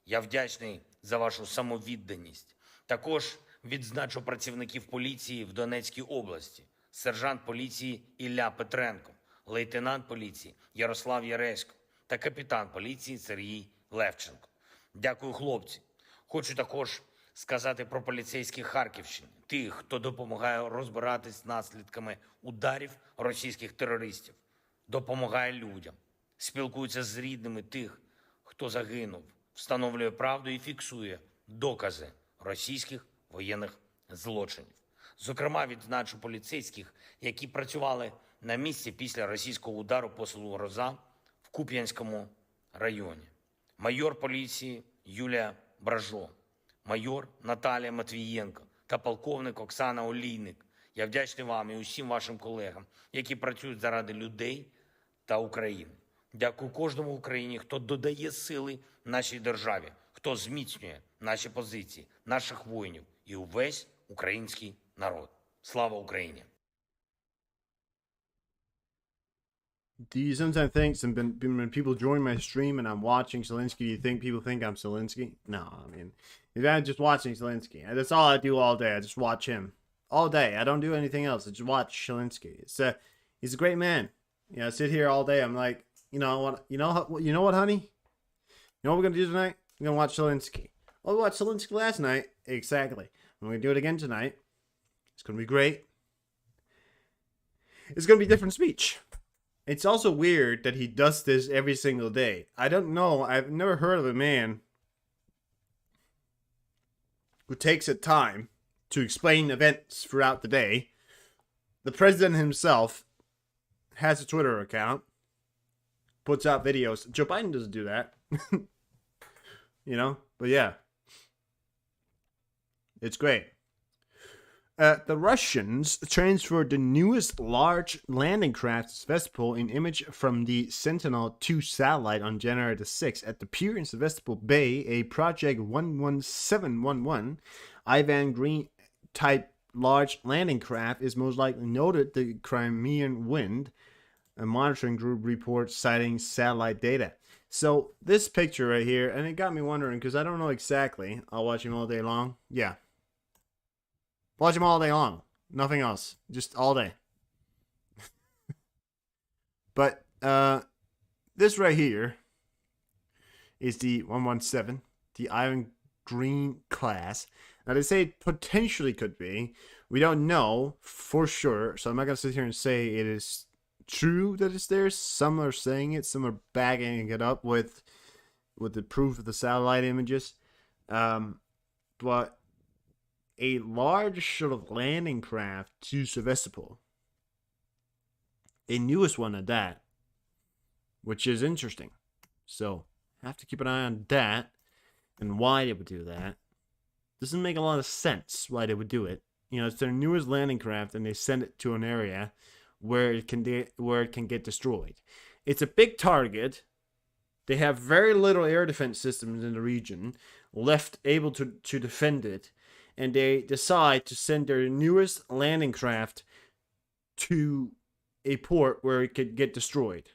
Я вдячний за вашу самовідданість. Також відзначу працівників поліції в Донецькій області. Сержант поліції Ілля Петренко, лейтенант поліції Ярослав Яресько та капітан поліції Сергій Левченко. Дякую, хлопці. Хочу також сказати про поліцейських Харківщини, тих, хто допомагає розбиратись з наслідками ударів російських терористів, допомагає людям, спілкується з рідними тих, хто загинув, встановлює правду і фіксує докази російських воєнних злочинів. Зокрема, відзначу поліцейських, які працювали на місці після російського удару по селу Гроза в Куп'янському районі. Майор поліції Юлія Бражо, майор Наталія Матвієнко та полковник Оксана Олійник. Я вдячний вам і усім вашим колегам, які працюють заради людей та України. Дякую кожному в Україні, хто додає сили нашій державі, хто зміцнює наші позиції, наших воїнів і увесь український народ. Слава Україні! Do you sometimes think when people join my stream and I'm watching Zelensky, do you think people think I'm Zelensky? No, I mean, if I'm just watching Zelensky, that's all I do all day. I just watch him all day. I don't do anything else. I just watch Zelensky. He's a great man. You know, I sit here all day. I'm like, you know what, honey? You know what we're gonna do tonight? We're gonna watch Zelensky. Oh, we watched Zelensky last night. Exactly. I'm going to do it again tonight. It's going to be great. It's going to be different speech. It's also weird that he does this every single day. I don't know. I've never heard of a man who takes the time to explain events throughout the day. The president himself has a Twitter account, puts out videos. Joe Biden doesn't do that. You know? But yeah. It's great. The Russians transferred the newest large landing craft Sevastopol in image from the Sentinel-2 satellite on January the 6th at the pier in Sevastopol Bay, a Project 11711 Ivan Green type large landing craft is most likely noted the Crimean Wind. A monitoring group reports citing satellite data. So this picture right here, and it got me wondering because I don't know exactly. I'll watch him all day long. Yeah. Watch him all day long. Nothing else. Just all day. But this right here is the 117, the Iron Green class. Now they say it potentially could be. We don't know for sure. So I'm not going to sit here and say it is true that it's there. Some are saying it. Some are bagging it up with the proof of the satellite images. But a large sort of landing craft to Sevastopol. A newest one at that. Which is interesting. So, have to keep an eye on that. And why they would do that. Doesn't make a lot of sense why they would do it. You know, it's their newest landing craft and they send it to an area where it can get destroyed. It's a big target. They have very little air defense systems in the region left able to defend it. And they decide to send their newest landing craft to a port where it could get destroyed.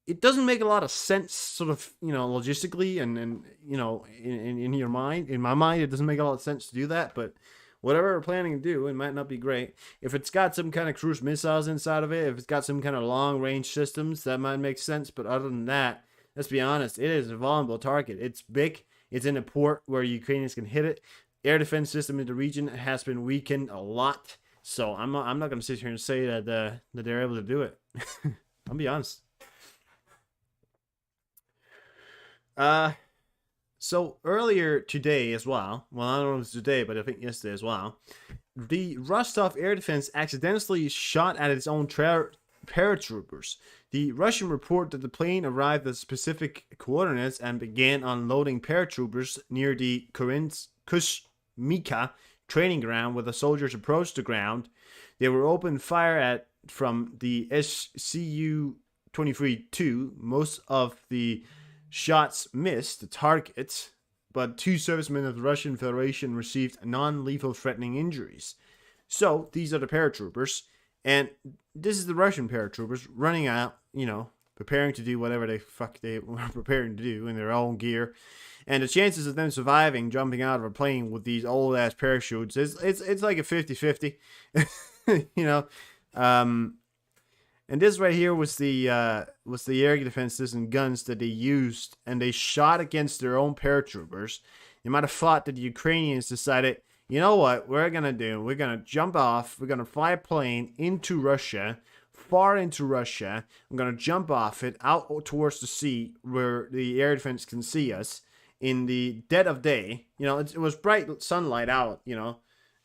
It doesn't make a lot of sense, sort of, you know, logistically and you know, in your mind. In my mind, it doesn't make a lot of sense to do that, but whatever we're planning to do, it might not be great. If it's got some kind of cruise missiles inside of it, if it's got some kind of long-range systems, that might make sense, but other than that, let's be honest, it is a vulnerable target. It's big. It's in a port where Ukrainians can hit it. Air defense system in the region has been weakened a lot. So I'm not going to sit here and say that they're able to do it. I'll be honest. So earlier today as well, I don't know if it's today, but I think yesterday as well, the Rostov Air Defense accidentally shot at its own paratroopers. The Russian report that the plane arrived at specific coordinates and began unloading paratroopers near the Kushmika training ground where the soldiers approached the ground. They were opened fire at from the SCU-23-2. Most of the shots missed the target, but 2 servicemen of the Russian Federation received non-lethal threatening injuries. So these are the paratroopers. And this is the Russian paratroopers running out, you know, preparing to do whatever they were preparing to do in their own gear. And the chances of them surviving jumping out of a plane with these old-ass parachutes, it's like a 50-50, you know. And this right here was the air defense system guns that they used, and they shot against their own paratroopers. You might have thought that the Ukrainians decided, you know what we're going to do? We're going to jump off. We're going to fly a plane into Russia, far into Russia. I'm going to jump off it out towards the sea where the air defense can see us in the dead of day. You know, it was bright sunlight out, you know,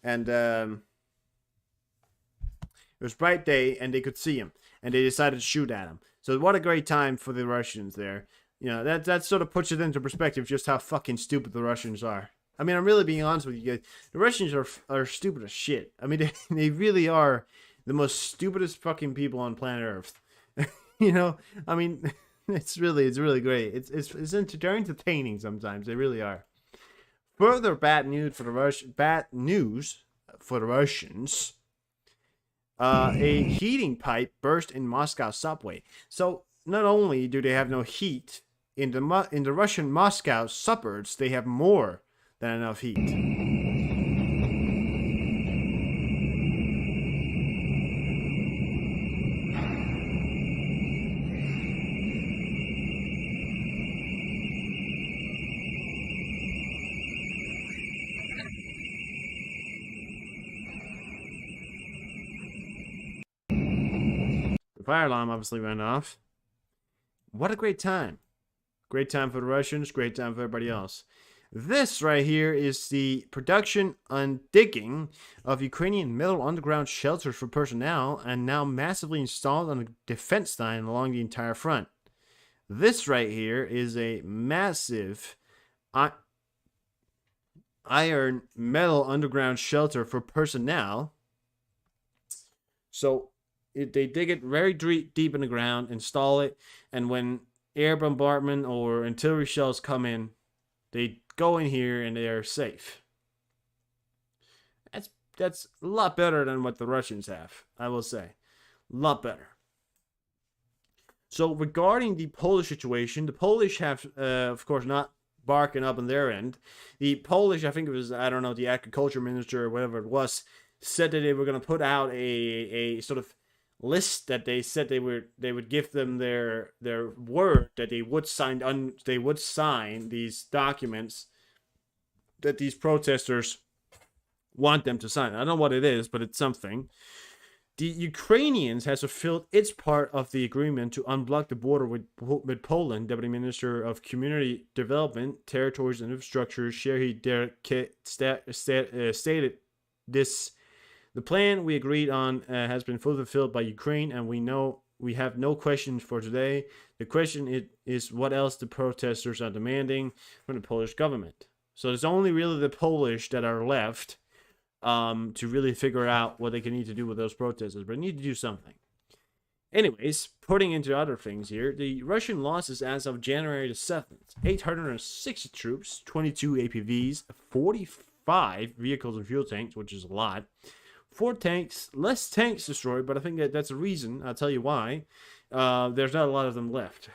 and it was bright day and they could see him and they decided to shoot at him. So what a great time for the Russians there. You know, that sort of puts it into perspective just how fucking stupid the Russians are. I mean, I'm really being honest with you guys. The Russians are stupid as shit. I mean, they really are the most stupidest fucking people on planet Earth. You know, I mean, it's really great. They're entertaining sometimes. They really are. Further bad news for the Russians. A heating pipe burst in Moscow subway. So not only do they have no heat in the Russian Moscow suburbs, they have more than enough heat. fire alarm obviously went off. What a great time. Great time for the Russians, great time for everybody else. This right here is the production and digging of Ukrainian metal underground shelters for personnel and now massively installed on a defense line along the entire front. This right here is a massive iron metal underground shelter for personnel. So they dig it very deep in the ground, install it, and when air bombardment or artillery shells come in, they go in here and they are safe. That's a lot better than what the Russians have, I will say. A lot better. So regarding the Polish situation, the Polish have, of course, not barking up on their end. The Polish, I think it was, I don't know, the agriculture minister or whatever it was, said that they were going to put out a sort of list that they said they would give them their word that they would sign these documents that these protesters want them to sign. I don't know what it is, but it's something. The Ukrainians has fulfilled its part of the agreement to unblock the border with Poland. Deputy Minister of Community Development, Territories and Infrastructure, Sherry stated this. The plan we agreed on has been fully fulfilled by Ukraine, and we have no questions for today. The question is what else the protesters are demanding from the Polish government. So it's only really the Polish that are left to really figure out what they can need to do with those protesters, but they need to do something. Anyways, putting into other things here, the Russian losses as of January the 7th, 860 troops, 22 APVs, 45 vehicles and fuel tanks, which is a lot. 4 tanks, less tanks destroyed, but I think that's a reason. I'll tell you why. There's not a lot of them left.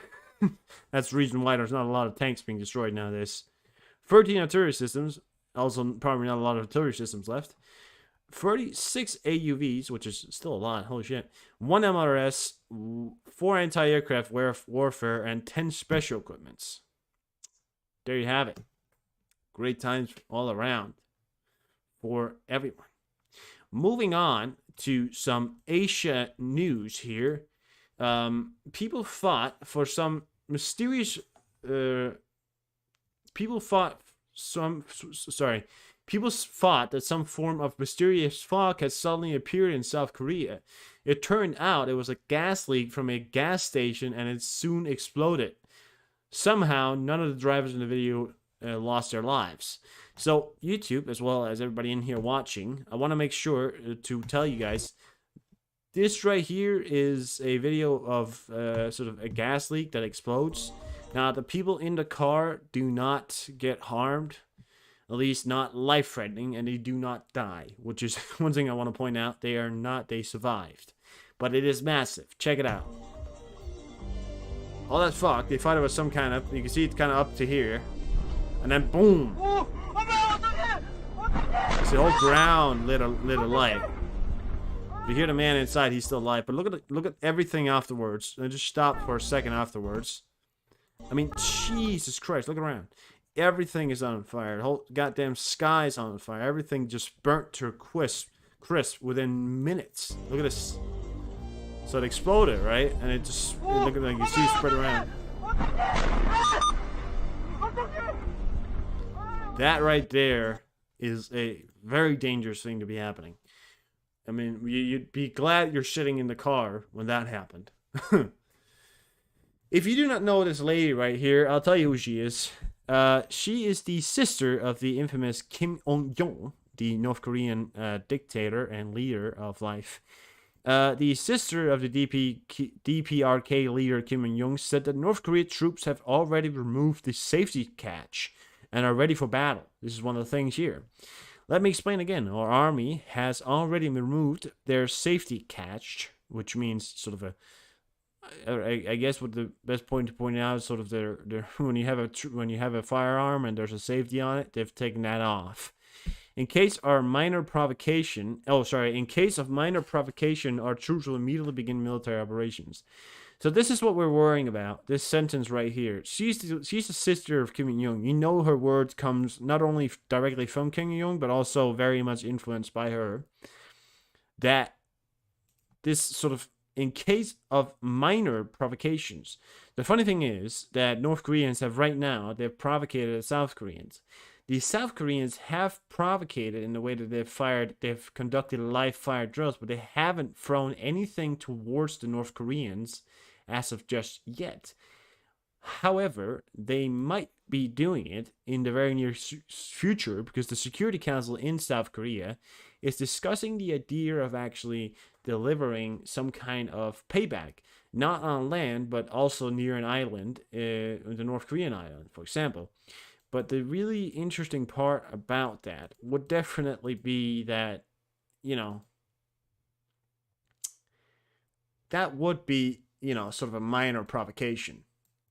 That's the reason why there's not a lot of tanks being destroyed nowadays. 13 artillery systems, also probably not a lot of artillery systems left. 36 AUVs, which is still a lot, holy shit. 1 MRS, 4 anti-aircraft warfare, and 10 special equipments. There you have it. Great times all around for everyone. Moving on to some Asia news here. People fought that some form of mysterious fog had suddenly appeared in South Korea. It turned out it was a gas leak from a gas station and it soon exploded. Somehow, none of the drivers in the video lost their lives. So, YouTube, as well as everybody in here watching, I want to make sure to tell you guys, this right here is a video of sort of a gas leak that explodes. Now, the people in the car do not get harmed, at least not life-threatening, and they do not die, which is one thing I want to point out. They survived. But it is massive. Check it out. All that fog, they thought it was some kind of, you can see it's kind of up to here. And then boom! It's the whole ground lit a light. You hear the man inside, he's still alive. But look at everything afterwards. And just stop for a second afterwards. I mean, Jesus Christ, look around. Everything is on fire. The whole goddamn sky's on fire. Everything just burnt to a crisp within minutes. Look at this. So it exploded, right? And it just, look at that, you see it spread around. That right there is a very dangerous thing to be happening. I mean, you'd be glad you're sitting in the car when that happened. If you do not know this lady right here, I'll tell you who she is. She is the sister of the infamous Kim Il-sung, the North Korean dictator and leader of life. The sister of the DPRK leader Kim Il-sung said that North Korean troops have already removed the safety catch and are ready for battle. This is one of the things here. Let me explain again. Our army has already removed their safety catch, which means sort of I guess what the best point to point out is sort of their when you have a firearm and there's a safety on it, they've taken that off. In case of minor provocation, our troops will immediately begin military operations. So this is what we're worrying about. This sentence right here. She's the sister of Kim Il-sung. You know her words comes not only directly from Kim Il-sung, but also very much influenced by her. That this sort of in case of minor provocations. The funny thing is that North Koreans have right now, they've provocated the South Koreans. The South Koreans have provocated in the way that they've conducted live fire drills, but they haven't thrown anything towards the North Koreans as of just yet. However, they might be doing it in the very near future because the Security Council in South Korea is discussing the idea of actually delivering some kind of payback, not on land, but also near an island, the North Korean island, for example. But the really interesting part about that would definitely be that, that would be, sort of a minor provocation.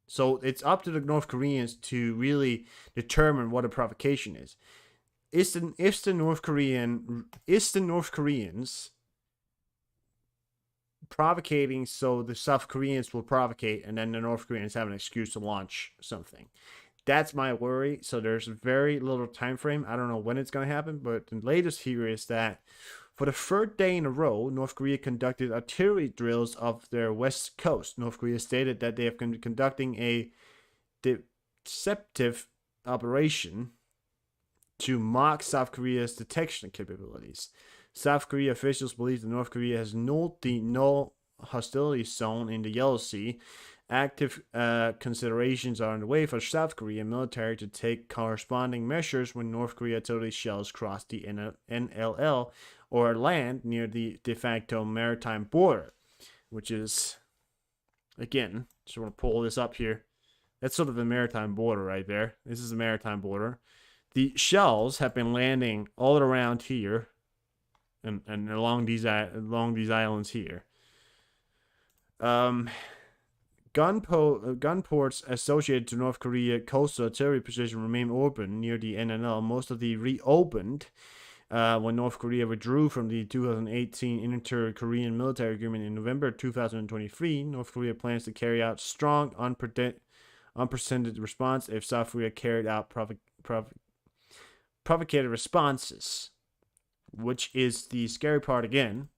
So it's up to the North Koreans to really determine what a provocation is. Is the North Koreans provocating so the South Koreans will provocate and then the North Koreans have an excuse to launch something? That's my worry. So there's very little time frame. I don't know when it's going to happen, but the latest here is that for the third day in a row, North Korea conducted artillery drills off their west coast. North Korea stated that they have been conducting a deceptive operation to mock South Korea's detection capabilities. South Korea officials believe that North Korea has nulled the null hostility zone in the Yellow Sea. Active considerations are underway for South Korean military to take corresponding measures when North Korea artillery shells cross the NLL or land near the de facto maritime border, which is, again, just want to pull this up here. That's sort of the maritime border right there. This is the maritime border. The shells have been landing all around here and along these islands here. Gun ports associated to North Korea coastal artillery position remain open near the NNL. Most of the reopened when North Korea withdrew from the 2018 Inter-Korean Military Agreement in November 2023. North Korea plans to carry out strong, unprecedented response if South Korea carried out provocative responses, which is the scary part again.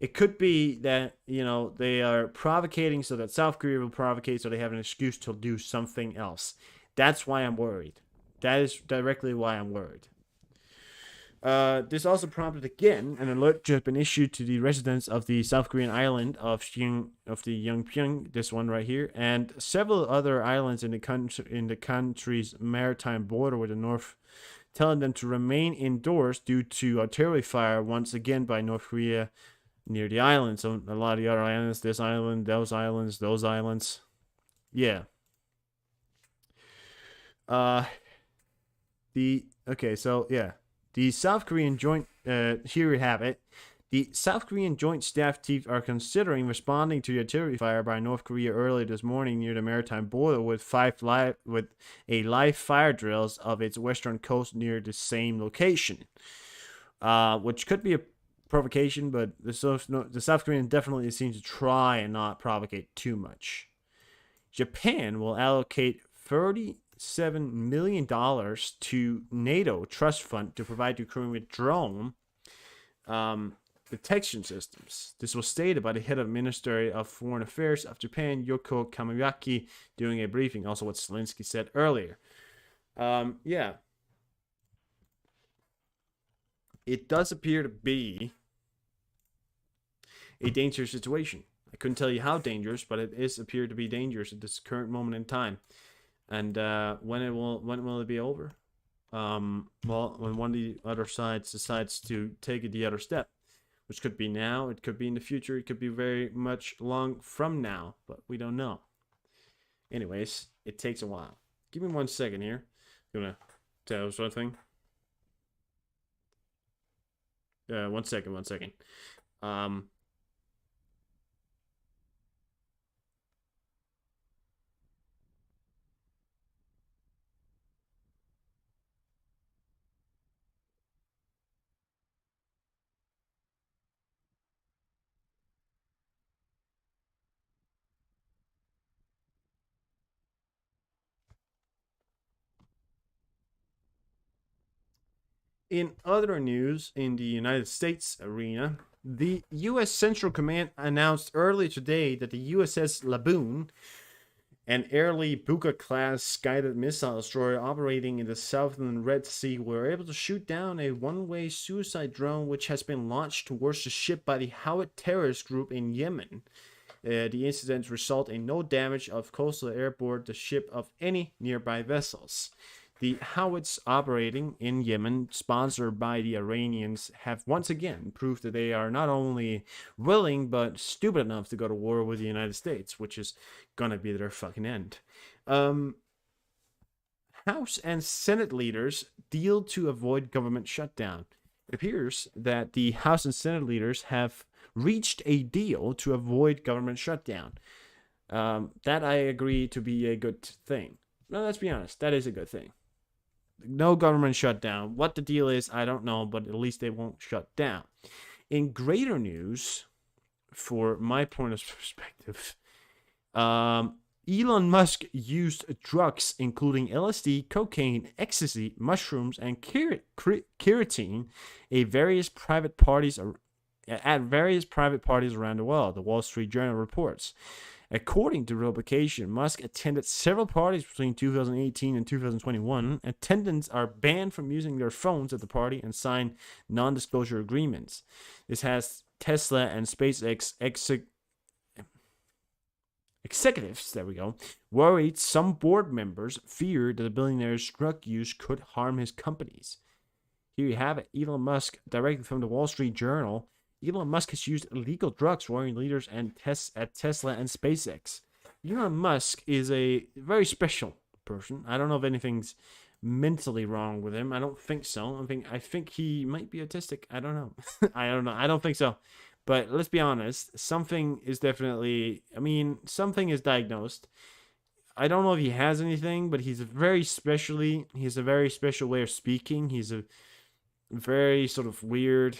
It could be that, they are provocating so that South Korea will provocate so they have an excuse to do something else. That's why I'm worried. That is directly why I'm worried. This also prompted again an alert to have been issued to the residents of the South Korean island of Yeonpyeong, this one right here, and several other islands in the country's maritime border with the North, telling them to remain indoors due to artillery fire once again by North Korea near the island. So a lot of the other islands, this island, those islands. Yeah. The South Korean joint, here we have it. The South Korean Joint Staff Chiefs are considering responding to the artillery fire by North Korea early this morning near the maritime border with a live fire drills of its western coast near the same location, which could be a provocation, but the South Koreans definitely seem to try and not provocate too much. Japan will allocate $37 million to NATO trust fund to provide Ukraine with drone detection systems. This was stated by the head of Ministry of Foreign Affairs of Japan, Yoko Kamiyaki, during a briefing. Also, what Zelensky said earlier. It does appear to be a dangerous situation. I couldn't tell you how dangerous, but it is appeared to be dangerous at this current moment in time. And when will it be over? Well, when one of the other sides decides to take the other step, which could be now, it could be in the future, it could be very much long from now, but we don't know. Anyways, it takes a while. Give me 1 second here. I'm gonna tell you something. 1 second. In other news, in the United States arena, The U.S. Central Command announced earlier today that the USS Laboon, an Airlie Buka-class guided missile destroyer operating in the southern Red Sea, were able to shoot down a one-way suicide drone which has been launched towards the ship by the Houthi terrorist group in Yemen. The incident resulted in no damage of coastal airboard the ship of any nearby vessels. The Houthis operating in Yemen, sponsored by the Iranians, have once again proved that they are not only willing but stupid enough to go to war with the United States, which is gonna be their fucking end. House and Senate leaders deal to avoid government shutdown. It appears that the House and Senate leaders have reached a deal to avoid government shutdown. That I agree to be a good thing. No, let's be honest, that is a good thing. No government shutdown. What the deal is, I don't know, but at least they won't shut down. In greater news, for my point of perspective, Elon Musk used drugs including LSD, cocaine, ecstasy, mushrooms, and keratin at various private parties around the world, the Wall Street Journal reports. According to the publication, Musk attended several parties between 2018 and 2021. Attendants are banned from using their phones at the party and sign non-disclosure agreements. This has Tesla and SpaceX executives, worried. Some board members feared that the billionaire's drug use could harm his companies. Here you have it. Elon Musk, directly from the Wall Street Journal. Elon Musk has used illegal drugs, worrying leaders and tests at Tesla and SpaceX. Elon Musk is a very special person. I don't know if anything's mentally wrong with him. I don't think so. I think he might be autistic. I don't know. I don't think so. But let's be honest. Something is something is diagnosed. I don't know if he has anything, but he has a very special way of speaking. He's a very sort of weird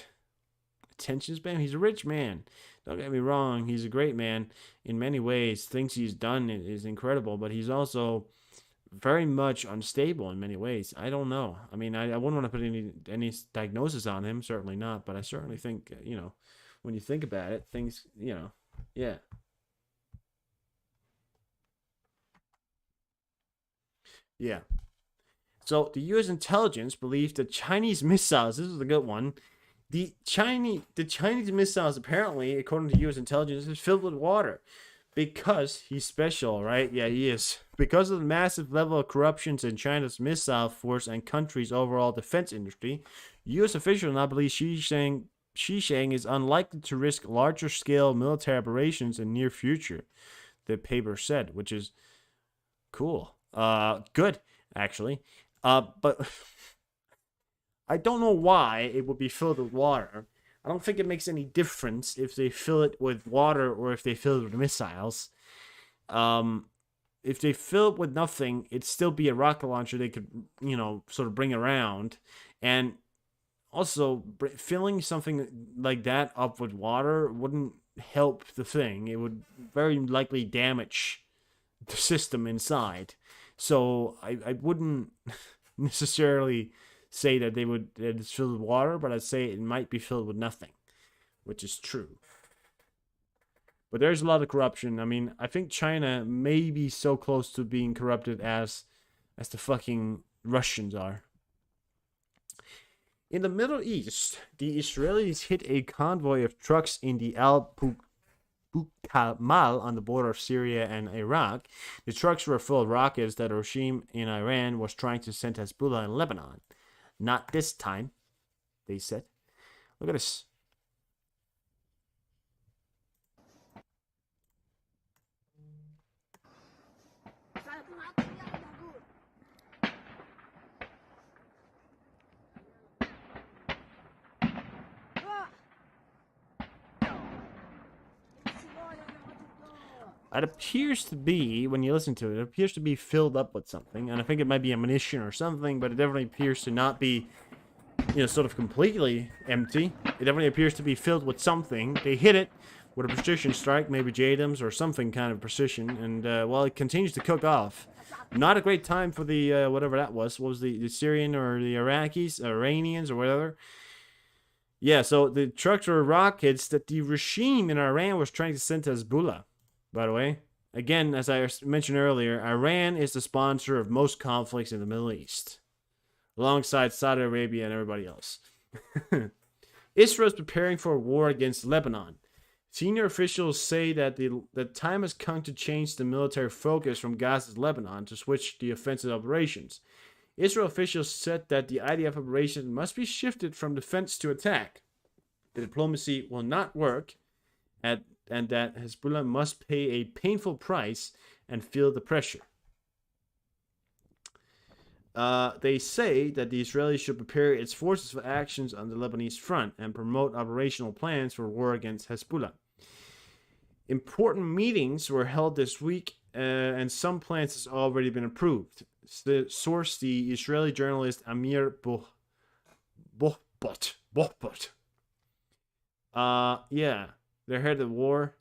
attention span. He's a rich man. Don't get me wrong. He's a great man in many ways. Things he's done is incredible, but he's also very much unstable in many ways. I don't know. I wouldn't want to put any diagnosis on him. Certainly not. But I certainly think, when you think about it, things, yeah. Yeah. So the U.S. intelligence believes that Chinese missiles, this is a good one, the Chinese missiles, apparently, according to U.S. intelligence, is filled with water. Because he's special, right? Yeah, he is. Because of the massive level of corruptions in China's missile force and country's overall defense industry, U.S. officials now believe Xi Jinping is unlikely to risk larger-scale military operations in near future, the paper said, which is cool. Good, actually. But I don't know why it would be filled with water. I don't think it makes any difference if they fill it with water or if they fill it with missiles. If they fill it with nothing, it'd still be a rocket launcher they could, sort of bring around. And also, filling something like that up with water wouldn't help the thing. It would very likely damage the system inside. So I wouldn't necessarily say that it's filled with water, but I'd say it might be filled with nothing, which is true. But there's a lot of corruption. I think China may be so close to being corrupted as the fucking Russians are. In the Middle East, the Israelis hit a convoy of trucks in the Al-Bukamal on the border of Syria and Iraq. The trucks were full of rockets that the regime in Iran was trying to send Hezbollah in Lebanon. Not this time, they said. Look at this. It appears to be, when you listen to it, it appears to be filled up with something. And I think it might be ammunition or something, but it definitely appears to not be, sort of completely empty. It definitely appears to be filled with something. They hit it with a precision strike, maybe JDAMs or something kind of precision. And, it continues to cook off. Not a great time for the, whatever that was. What was the Syrian or the Iranians or whatever? Yeah, so the trucks were rockets that the regime in Iran was trying to send to Hezbollah, by the way. Again, as I mentioned earlier, Iran is the sponsor of most conflicts in the Middle East, alongside Saudi Arabia and everybody else. Israel is preparing for a war against Lebanon. Senior officials say that the time has come to change the military focus from Gaza's Lebanon to switch the offensive operations. Israel officials said that the IDF operation must be shifted from defense to attack. The diplomacy will not work, and that Hezbollah must pay a painful price and feel the pressure. They say that the Israelis should prepare its forces for actions on the Lebanese front and promote operational plans for war against Hezbollah. Important meetings were held this week, and some plans has already been approved. The source, the Israeli journalist Amir Bohbot. Yeah, they're headed to war.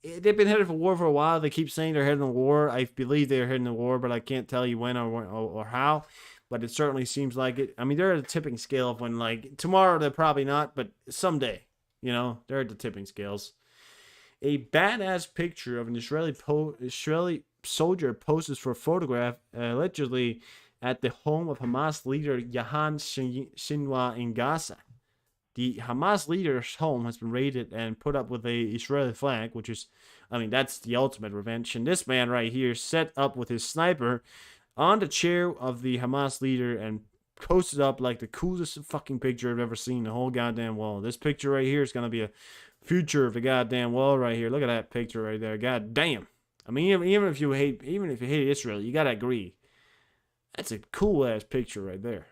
They've been headed for war for a while. They keep saying they're heading to war. I believe they're heading to war, but I can't tell you when or how. But it certainly seems like it. I mean, they're at a tipping scale of when, like, tomorrow they're probably not, but someday, you know, they're at the tipping scales. A badass picture of an Israeli soldier poses for a photograph, allegedly at the home of Hamas leader Yahan Sinwar in Gaza. The Hamas leader's home has been raided and put up with a Israeli flag, which is, I mean, that's the ultimate revenge. And this man right here set up with his sniper on the chair of the Hamas leader and posted up like the coolest fucking picture I've ever seen the whole goddamn wall. This picture right here is going to be a future of the goddamn wall right here. Look at that picture right there. God damn. I mean, even if you hate Israel, you gotta agree. That's a cool ass picture right there.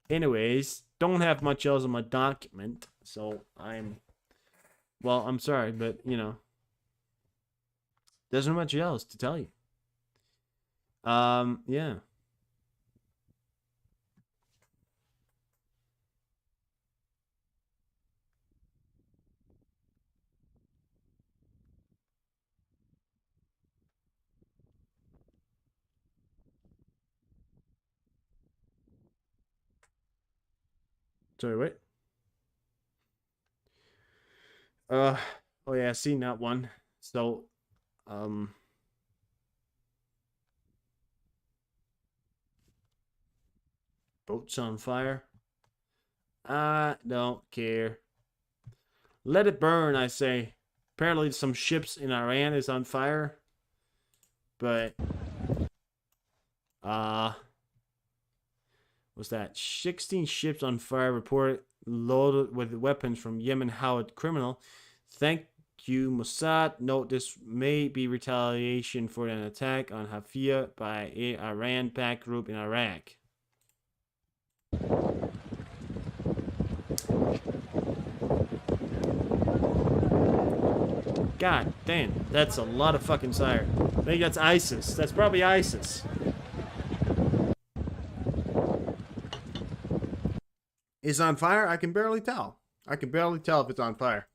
Anyways, don't have much else on my document, so I'm sorry, but you know, there's not much else to tell you. Yeah. Sorry, wait. Oh yeah, I seen that one. So, boats on fire. I don't care. Let it burn, I say. Apparently, some ships in Iran is on fire, but what's that? 16 ships on fire reported loaded with weapons from Yemen Houthi criminal. Thank you, Mossad. Note this may be retaliation for an attack on Hafia by a Iran-backed group in Iraq. God damn, that's a lot of fucking fire. I think that's ISIS. That's probably ISIS. It's on fire? I can barely tell. I can barely tell if it's on fire.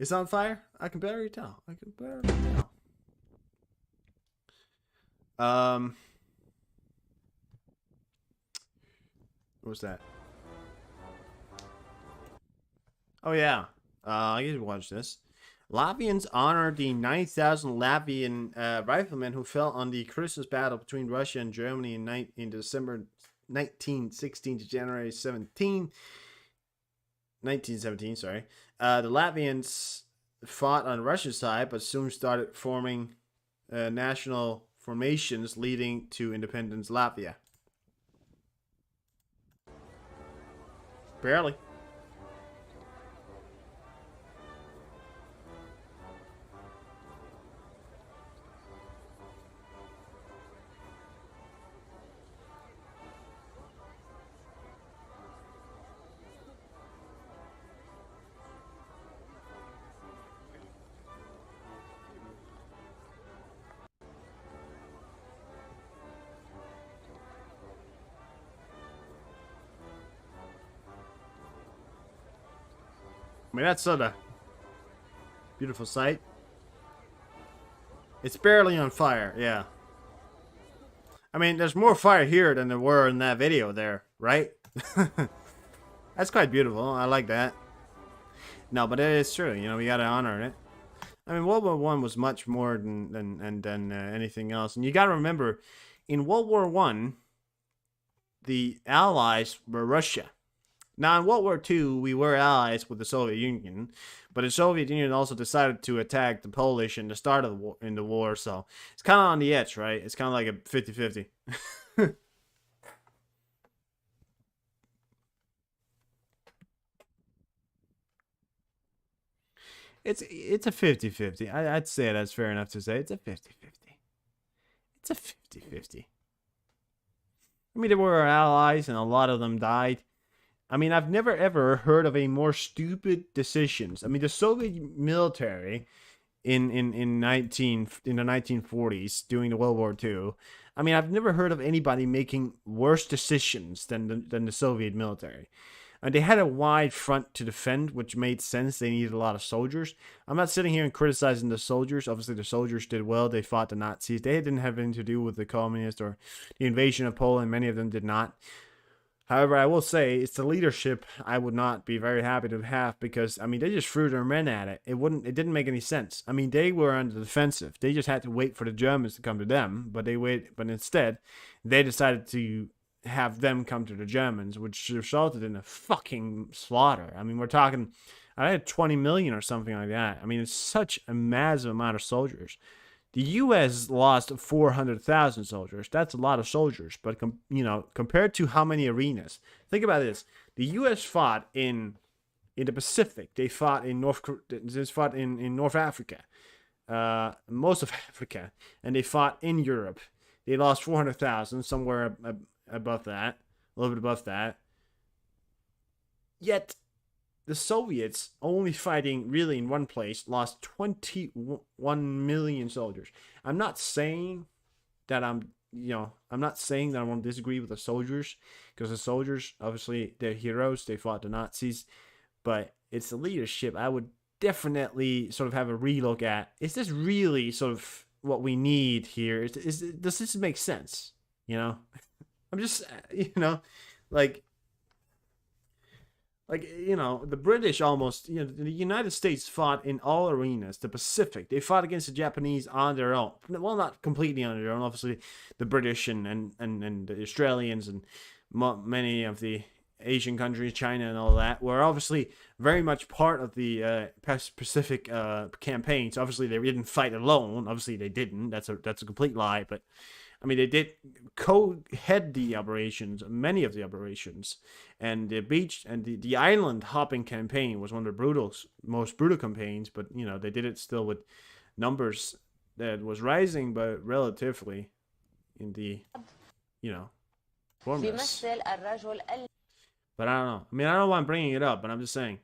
It's on fire? I can barely tell. I can barely tell. What was that? Oh yeah. I get to watch this. Latvians honor the 9,000 Latvian riflemen who fell on the Christmas battle between Russia and Germany in December 1916 to January 1917. Sorry. The Latvians fought on Russia's side, but soon started forming national formations leading to independence Latvia. Barely. I mean, that's such a beautiful sight. It's barely on fire, yeah. I mean, there's more fire here than there were in that video there, right? That's quite beautiful. I like that. No, but it is true. You know, we gotta honor it. I mean, World War One was much more than anything else, and you gotta remember, in World War One, the Allies were Russia. Now, in World War II, we were allies with the Soviet Union, but the Soviet Union also decided to attack the Polish in the start of the war, so it's kind of on the edge, right? It's kind of like a 50-50. It's a 50-50. I'd say that's fair enough to say. It's a 50-50. It's a 50-50. I mean, they were our allies, and a lot of them died. I mean, I've never ever heard of a more stupid decisions. I mean, the Soviet military in the 1940s during the World War II. I mean, I've never heard of anybody making worse decisions than the Soviet military. And they had a wide front to defend, which made sense. They needed a lot of soldiers. I'm not sitting here and criticizing the soldiers. Obviously, the soldiers did well. They fought the Nazis. They didn't have anything to do with the communists or the invasion of Poland. Many of them did not. However, I will say it's the leadership I would not be very happy to have because, I mean, they just threw their men at it. It didn't make any sense. I mean, they were on the defensive. They just had to wait for the Germans to come to them, but instead, they decided to have them come to the Germans, which resulted in a fucking slaughter. I mean, we're talking, I had 20 million or something like that. I mean, it's such a massive amount of soldiers. The U.S. lost 400,000 soldiers. That's a lot of soldiers, but compared to how many arenas, think about this: the U.S. fought in the Pacific. They fought in North Africa, most of Africa, and they fought in Europe. They lost 400,000, somewhere above that, a little bit above that. Yet the Soviets, only fighting really in one place, lost 21 million soldiers. I'm not saying that I'm not saying that I won't disagree with the soldiers, because the soldiers, obviously, they're heroes. They fought the Nazis, but it's the leadership I would definitely sort of have a relook at. Is this really sort of what we need here? Does this make sense? I'm just, like, the British almost, the United States fought in all arenas. The Pacific, they fought against the Japanese on their own. Well, not completely on their own. Obviously, the British and the Australians and many of the Asian countries, China and all that, were obviously very much part of the Pacific campaigns. Obviously, they didn't fight alone. Obviously, they didn't. That's a complete lie. But I mean, they did co-head the operations, many of the operations, and the beach and the island hopping campaign was one of the most brutal campaigns. But they did it still with numbers that was rising, but relatively in the formless. But I don't know. I mean, I don't know why I'm bringing it up, but I'm just saying,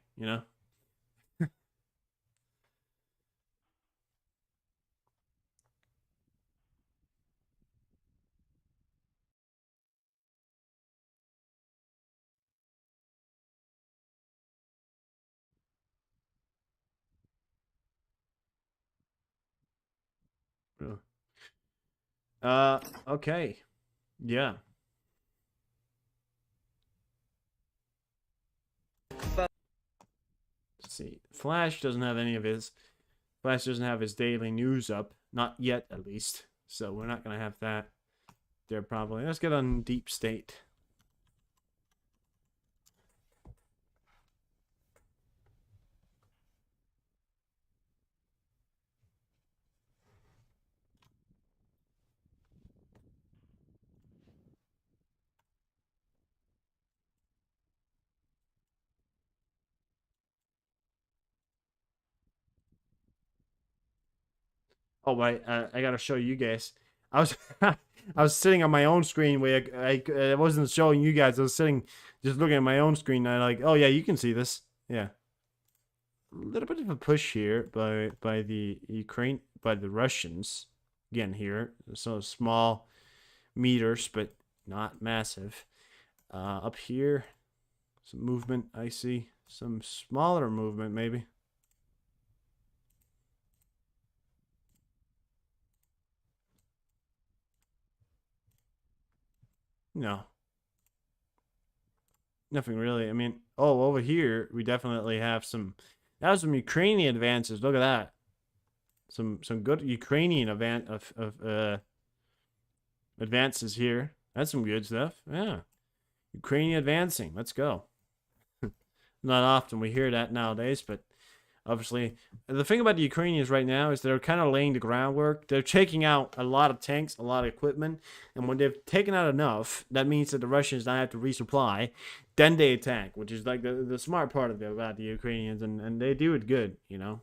Okay. Yeah. Let's see. Flash doesn't have his daily news up. Not yet, at least. So we're not going to have that there probably. Let's get on Deep State. Oh wait, I gotta show you guys. I was I was sitting on my own screen where I wasn't showing you guys. I was sitting just looking at my own screen. And I oh yeah, you can see this. Yeah, a little bit of a push here by the Russians again here. So small meters, but not massive. Up here, some movement. I see some smaller movement maybe. No. Nothing really. I mean, oh, over here we definitely have some. That was some Ukrainian advances. Look at that. Some good Ukrainian advances here. That's some good stuff. Yeah. Ukrainian advancing. Let's go. Not often we hear that nowadays, but obviously, the thing about the Ukrainians right now is they're kind of laying the groundwork. They're taking out a lot of tanks, a lot of equipment, and when they've taken out enough, that means that the Russians now have to resupply. Then they attack, which is like the smart part of it about the Ukrainians, and they do it good, you know.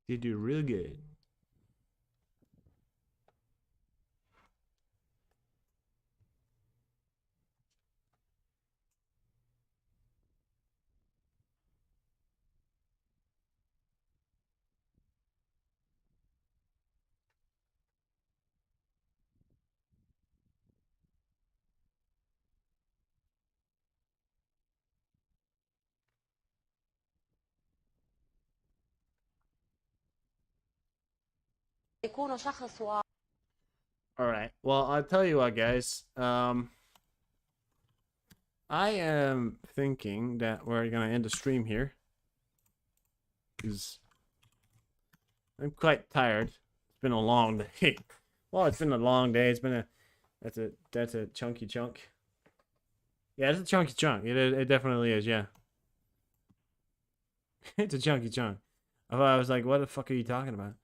They do real good. All right. Well, I'll tell you what, guys. I am thinking that we're gonna end the stream here because I'm quite tired. It's been a long day. Well, it's been a long day. It's been a that's a chunky chunk. Yeah, it's a chunky chunk. It definitely is. Yeah, it's a chunky chunk. I was like, what the fuck are you talking about?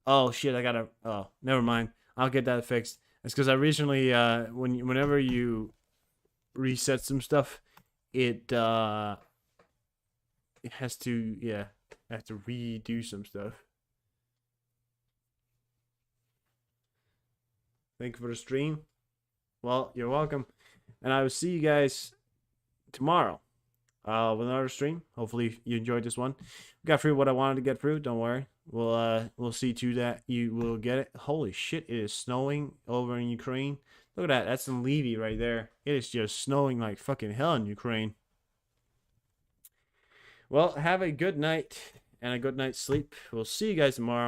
Oh shit, I gotta. Oh, never mind. I'll get that fixed. It's because I recently, whenever you reset some stuff, it has to, yeah, I have to redo some stuff. Thank you for the stream. Well, you're welcome, and I will see you guys tomorrow with another stream. Hopefully you enjoyed this one. Got through what I wanted to get through. Don't worry. We'll see to that you will get it. Holy shit! It is snowing over in Ukraine. Look at that. That's some Levy right there. It is just snowing like fucking hell in Ukraine. Well, have a good night and a good night's sleep. We'll see you guys tomorrow.